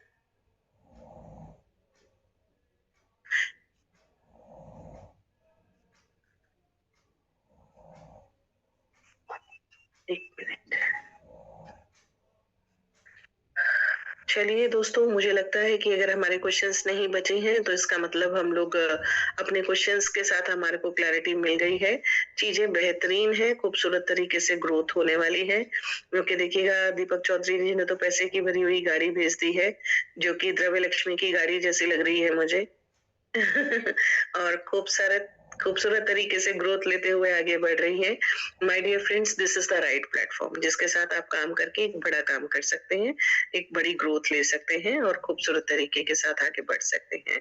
एक मिनट। चलिए दोस्तों, मुझे लगता है कि अगर हमारे क्वेश्चंस नहीं बचे हैं तो इसका मतलब हम लोग अपने क्वेश्चंस के साथ हमारे को क्लैरिटी मिल गई है। चीजें बेहतरीन है, खूबसूरत तरीके से ग्रोथ होने वाली है। क्योंकि देखिएगा, दीपक चौधरी जी ने तो पैसे की भरी हुई गाड़ी भेज दी है, जो कि द्रव्य लक्ष्मी की गाड़ी जैसी लग रही है मुझे। और खूबसूरत तरीके से ग्रोथ लेते हुए आगे बढ़ रही है। My dear friends, this is the right platform जिसके साथ आप काम करके एक बड़ा काम कर सकते हैं, एक बड़ी ग्रोथ ले सकते हैं और खूबसूरत तरीके के साथ आगे बढ़ सकते हैं।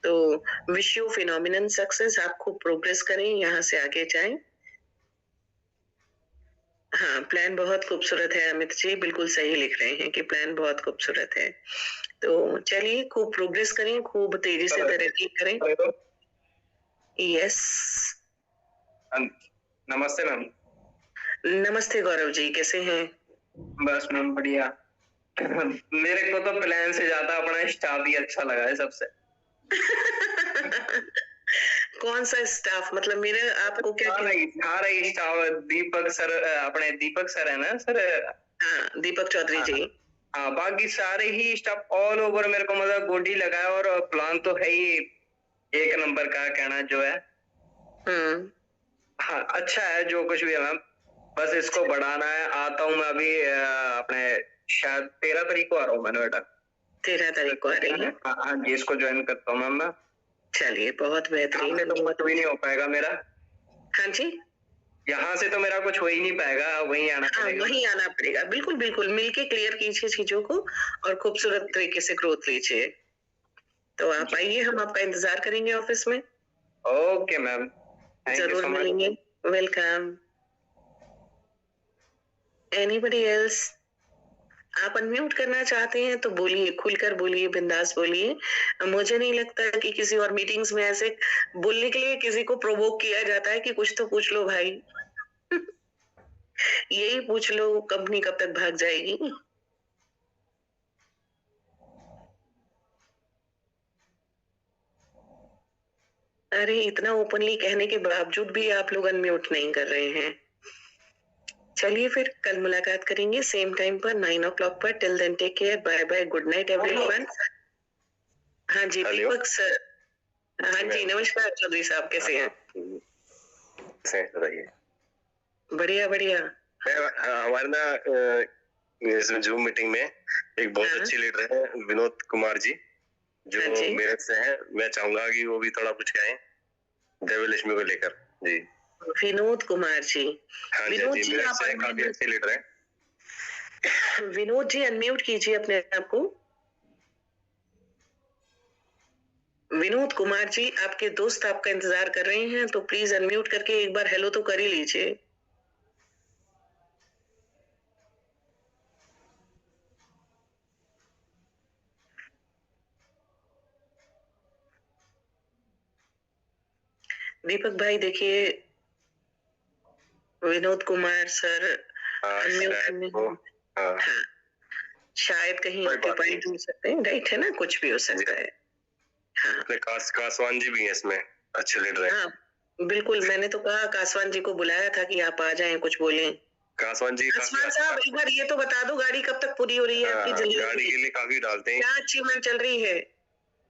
तो विश यू फिनोमिनल सक्सेस। आप खूब प्रोग्रेस करें, यहाँ से आगे जाएं। हाँ, प्लान बहुत खूबसूरत है अमित जी, बिल्कुल सही लिख रहे हैं कि प्लान बहुत खूबसूरत है। तो चलिए, खूब प्रोग्रेस करें, खूब तेजी से तरक्की करें। यस, नमस्ते मैम। नमस्ते गौरव जी, कैसे हैं? बस मैम बढ़िया। मेरे को तो प्लान से ज्यादा अपना स्टाफ ही अच्छा लगा है सबसे। कौन सा स्टाफ? मतलब मेरे आपको क्या सारा ही स्टाफ, दीपक सर, अपने दीपक सर है ना सर? हाँ, दीपक चौधरी जी। हाँ, बाकी सारे ही स्टाफ ऑल ओवर मेरे को मतलब गुड ही लगा है। और प्लान तो है ही एक नंबर का, कहना जो है। हाँ, अच्छा है जो कुछ भी है मैम, बस इसको बढ़ाना है। आता हूँ मैं अभी अपने शायद 13 तारीख को आ रहा हूँ मैं नोएडा। 13 तारीख को आ रही है? हाँ जी, इसको ज्वाइन करता हूँ मैम मैं। चलिए, बहुत बेहतरीन। तो कुछ भी नहीं हो पाएगा मेरा। हाँ जी, यहाँ से तो मेरा कुछ हो ही नहीं पाएगा, वहीं आना पड़ेगा। वहीं आना पड़ेगा, बिल्कुल बिल्कुल। मिलके क्लियर कीजिए चीजों को और खूबसूरत तरीके से ग्रोथ लीजिए। तो आप आइए, हम आपका इंतजार करेंगे ऑफिस में। ओके मैम, जरूर मिलेंगे। वेलकम। Anybody else? आप अनम्यूट करना चाहते हैं तो बोलिए, खुलकर बोलिए, बिंदास बोलिए। मुझे नहीं लगता कि किसी और मीटिंग्स में ऐसे बोलने के लिए किसी को प्रोवोक किया जाता है कि कुछ तो पूछ लो भाई। यही पूछ लो, कंपनी कब तक भाग जाएगी। अरे, इतना ओपनली कहने के बावजूद भी आप लोग अनम्यूट नहीं कर रहे हैं। चलिए फिर कल मुलाकात करेंगे सेम टाइम पर 9 o'clock पर। Till then take care, bye bye, good night everyone. हाँ जी दीपक सर। हाँ जी, नमस्कार चौधरी साहब, कैसे हैं? बताइए। बढ़िया बढ़िया। हमारे ना इस जूम मीटिंग में एक बहुत अच्छी लीडर है, विनोद कुमार जी, जो मेरठ से हैं। मैं चाहूंगा कि वो भी थोड़ा कुछ कहें देवी लक्ष्मी को लेकर। जी, विनोद कुमार जी। हाँ विनोद जी, जी, मेरठ आप से काफी अच्छे लीडर हैं। विनोद जी, अनम्यूट कीजिए अपने आप को। विनोद कुमार जी, आपके दोस्त आपका इंतजार कर रहे हैं, तो प्लीज अनम्यूट करके एक बार हेलो तो कर ही लीजिए। दीपक भाई देखिए, विनोद कुमार सर शायद कहीं ऑक्यूपाइड हो सकते हैं, राइट है ना, कुछ भी हो सकता है। हाँ, कासवान जी भी हैं इसमें, अच्छे लीडर हैं। हाँ बिल्कुल, मैंने तो कहा कासवान जी को बुलाया था कि आप आ जाएं, कुछ बोलें। कासवान जी, कासवान साहब एक बार ये तो बता दो, गाड़ी कब तक पूरी हो रही है आपकी? जल्दी गाड़ी के लिए काफी डालते हैं। क्या अचीवमेंट चल रही है?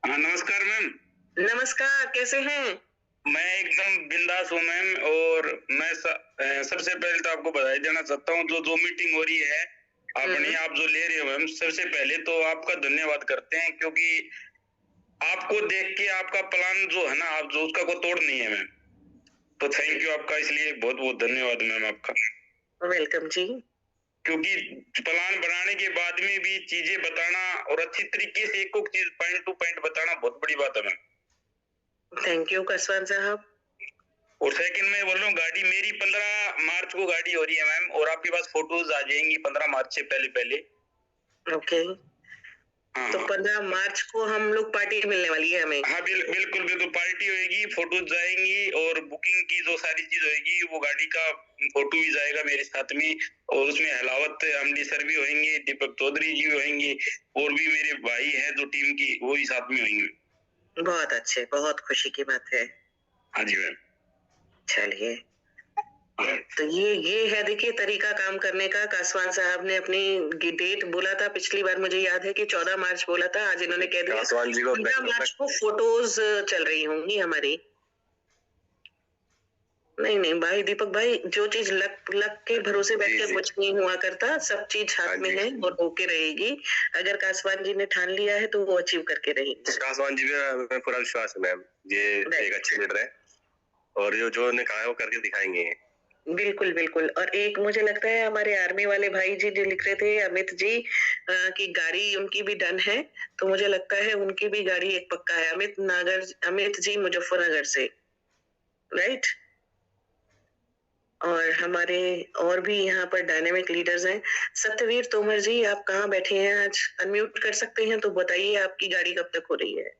नमस्कार मैम। नमस्कार, कैसे हैं? मैं एकदम बिंदास हूँ मैम। और मैं सबसे पहले तो आपको बधाई देना चाहता हूँ, जो मीटिंग हो रही है अपनी, आप जो ले रहे हो मैम, सबसे पहले तो आपका धन्यवाद करते हैं, क्योंकि आपको देख के आपका प्लान जो है ना, आप जो उसका कोई तोड़ नहीं है मैम। तो थैंक यू आपका, इसलिए बहुत बहुत धन्यवाद मैम आपका। वेलकम जी। क्योंकि प्लान बनाने के बाद में भी चीजें बताना और अच्छी तरीके से एक चीज पॉइंट टू पॉइंट बताना बहुत बड़ी बात है मैम। थैंक यू कासवान साहब। और सेकंड में बोल रहा हूँ, गाड़ी मेरी 15 मार्च को गाड़ी हो रही है मैम, और आपके पास फोटोज आ जाएंगी 15 मार्च से पहले। ओके। तो 15 मार्च को हम लोग पार्टी मिलने वाली है हमें। हाँ बिल्कुल पार्टी होगी, फोटोज जाएंगी और बुकिंग की जो सारी चीज होगी, वो गाड़ी का फोटो भी जाएगा मेरे साथ में। और उसमें हलावत अमली सर भी होंगे, दीपक चौधरी जी भी होंगे, और भी मेरे भाई हैं जो टीम की, वो भी साथ में होंगे। बहुत अच्छे, बहुत खुशी की बात है। हाँ जी मैम। चलिए, तो ये है देखिए तरीका काम करने का। कासवान साहब ने अपनी डेट बोला था पिछली बार, मुझे याद है कि 14 मार्च बोला था, आज इन्होंने कह दिया 15 मार्च को फोटोज चल रही होंगी हमारी। नहीं भाई दीपक भाई, जो चीज लक के भरोसे बैठ के कुछ नहीं हुआ करता, सब चीज हाथ में है और होके रहेगी। अगर कासवान जी ने ठान लिया है तो वो अचीव करके रहेगी। कासवान जी पे पूरा विश्वास है मैम, ये एक अच्छे लीडर है और जो उन्होंने कहा है वो करके दिखाएंगे। बिल्कुल बिल्कुल। और एक मुझे लगता है हमारे आर्मी वाले भाई जी जो लिख रहे थे अमित जी की गाड़ी उनकी भी डन है, तो मुझे लगता है उनकी भी गाड़ी एक पक्का है। अमित जी मुजफ्फरनगर से, राइट। और हमारे और भी यहाँ पर डायनेमिक लीडर्स हैं। सत्यवीर तोमर जी, आप कहाँ बैठे हैं आज? अनम्यूट कर सकते हैं तो बताइए आपकी गाड़ी कब तक हो रही है?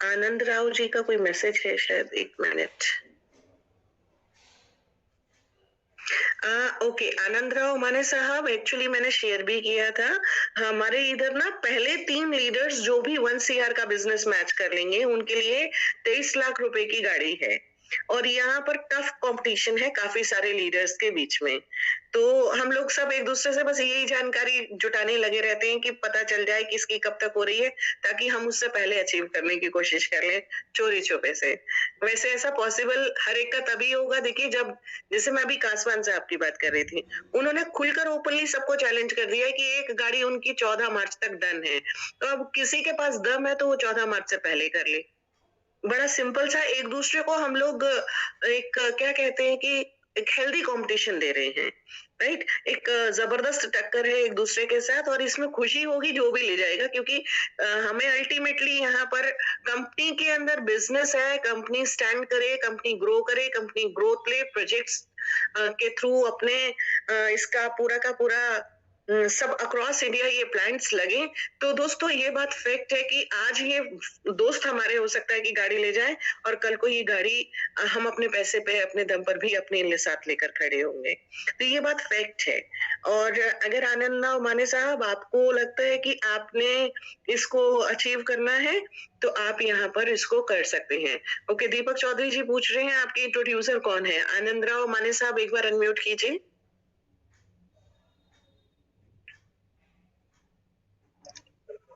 आनंद राव जी का कोई मैसेज है शायद, 1 मिनट। ओके आनंद राव माने साहब, एक्चुअली मैंने शेयर भी किया था, हमारे इधर ना पहले 3 लीडर्स जो भी 1 CR का बिजनेस मैच कर लेंगे उनके लिए 23 लाख रुपए की गाड़ी है। और यहाँ पर टफ कंपटीशन है काफी सारे लीडर्स के बीच में, तो हम लोग सब एक दूसरे से बस यही जानकारी जुटाने लगे रहते हैं कि पता चल जाए किसकी कब तक हो रही है, ताकि हम उससे पहले अचीव करने की कोशिश कर लें चोरी छुपे से। वैसे ऐसा पॉसिबल हर एक का तभी होगा, देखिए जब, जैसे मैं अभी कासवान साहब की बात कर रही थी, उन्होंने खुलकर ओपनली सबको चैलेंज कर दिया है कि एक गाड़ी उनकी 14 मार्च तक डन है, तो अब किसी के पास दम है तो वो 14 मार्च से पहले कर ले। बड़ा सिंपल सा, एक दूसरे को हम लोग एक क्या कहते हैं कि एक हेल्दी कंपटीशन दे रहे हैं, राइट। एक जबरदस्त टक्कर है एक दूसरे के साथ, और इसमें खुशी होगी जो भी ले जाएगा, क्योंकि हमें अल्टीमेटली यहाँ पर कंपनी के अंदर बिजनेस है, कंपनी स्टैंड करे, कंपनी ग्रो करे, कंपनी ग्रोथ ले, प्रोजेक्ट्स के थ्रू अपने इसका पूरा का पूरा सब अक्रॉस इंडिया ये प्लांट्स लगे। तो दोस्तों ये बात फैक्ट है कि आज ये दोस्त हमारे हो सकता है कि गाड़ी ले जाए, और कल को ये गाड़ी हम अपने पैसे पे अपने दम पर भी अपने साथ लेकर खड़े होंगे। तो ये बात फैक्ट है। और अगर आनंद नाव माने साहब आपको लगता है कि आपने इसको अचीव करना है तो आप यहाँ पर इसको कर सकते हैं। ओके, दीपक चौधरी जी पूछ रहे हैं आपके इंट्रोड्यूसर कौन है? आनंद राव माने साहब एक बार अनम्यूट कीजिए।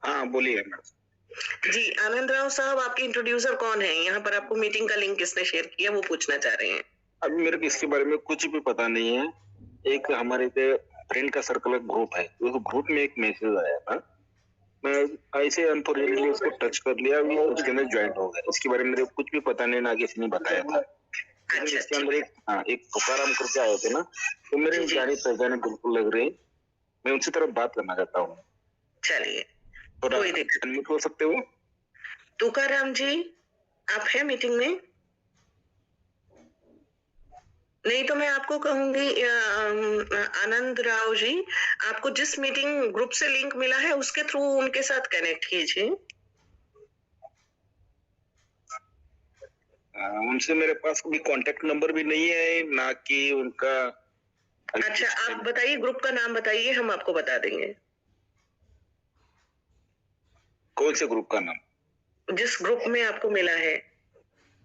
हाँ बोलिए। जी आनंद राव साहब, आपके इंट्रोड्यूसर कौन है? यहाँ पर आपको मीटिंग का लिंक किसने शेयर किया वो पूछना चाह रहे हैं। अभी मेरे को इसके बारे में कुछ भी पता नहीं है। एक हमारे फ्रेंड का सर्कल ग्रुप है, उस ग्रुप में एक मैसेज आया था, मैं ऐसे अनफॉर्चुनेटली उसको टच कर लिया, वो उसके अंदर ज्वाइन हो गया। इसके बारे में मेरे को कुछ भी पता नहीं, ना किसी ने बताया था। अच्छा, इसके अंदर एक तुकाराम करके आए थे ना, तो मेरे जाने पहचाने बिल्कुल लग रहे, मैं उनसे तरफ बात करना चाहता हूँ। चलिए, थोड़ा अनम्यूट हो सकते हो? तुकाराम जी आप है मीटिंग में? नहीं तो मैं आपको कहूंगी आनंद राव जी, आपको जिस मीटिंग ग्रुप से लिंक मिला है उसके थ्रू उनके साथ कनेक्ट कीजिए। उनसे मेरे पास कोई कांटेक्ट नंबर भी नहीं है, ना कि उनका। अच्छा आप बताइए, ग्रुप का नाम बताइए, हम आपको बता देंगे। कौन से ग्रुप का नाम? जिस ग्रुप में आपको मिला है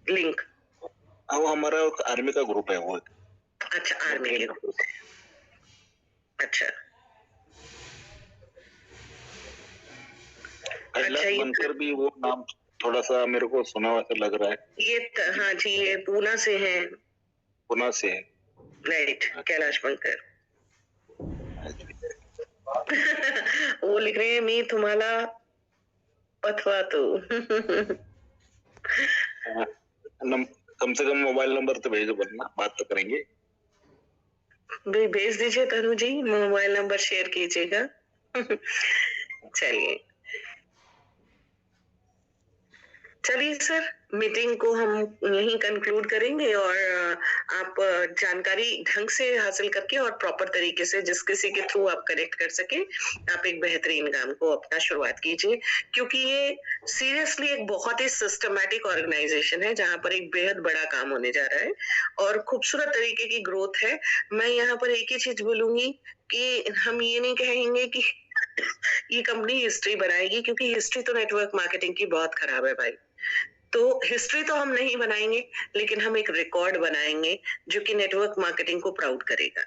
लिंक। वो हमारा आर्मी का ग्रुप है वो। अच्छा आर्मी के ग्रुप। अच्छा बनकर भी वो नाम थोड़ा सा मेरे को सुना वैसा लग रहा है। ये हाँ जी, ये पूना से है। पूना से है, राइट। कैलाश बनकर वो लिख रहे हैं मी तुम्हारा अथवा तो कम से कम मोबाइल नंबर तो भेजो, वरना बात तो करेंगे। भेज दीजिए तनु जी, मोबाइल नंबर शेयर कीजिएगा। चलिए सर, मीटिंग को हम यहीं कंक्लूड करेंगे, और आप जानकारी ढंग से हासिल करके और प्रॉपर तरीके से जिस किसी के थ्रू आप कनेक्ट कर सके, आप एक बेहतरीन काम को अपना शुरुआत कीजिए, क्योंकि ये सीरियसली एक बहुत ही सिस्टमैटिक ऑर्गेनाइजेशन है जहां पर एक बेहद बड़ा काम होने जा रहा है और खूबसूरत तरीके की ग्रोथ है। मैं यहाँ पर एक ही चीज बोलूंगी कि हम ये नहीं कहेंगे कि ये कंपनी हिस्ट्री बनाएगी, क्योंकि हिस्ट्री तो नेटवर्क मार्केटिंग की बहुत खराब है भाई। तो हिस्ट्री तो हम नहीं बनाएंगे, लेकिन हम एक रिकॉर्ड बनाएंगे जो कि नेटवर्क मार्केटिंग को प्राउड करेगा।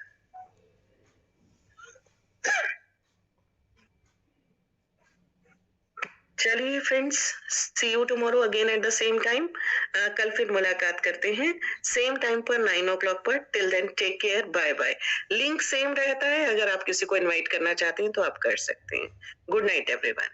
चलिए friends, see you tomorrow again at the same time. कल फिर मुलाकात करते हैं सेम टाइम पर 9 o'clock पर। Till then take care, bye bye. Link same रहता है, अगर आप किसी को इनवाइट करना चाहते हैं तो आप कर सकते हैं। Good night everyone.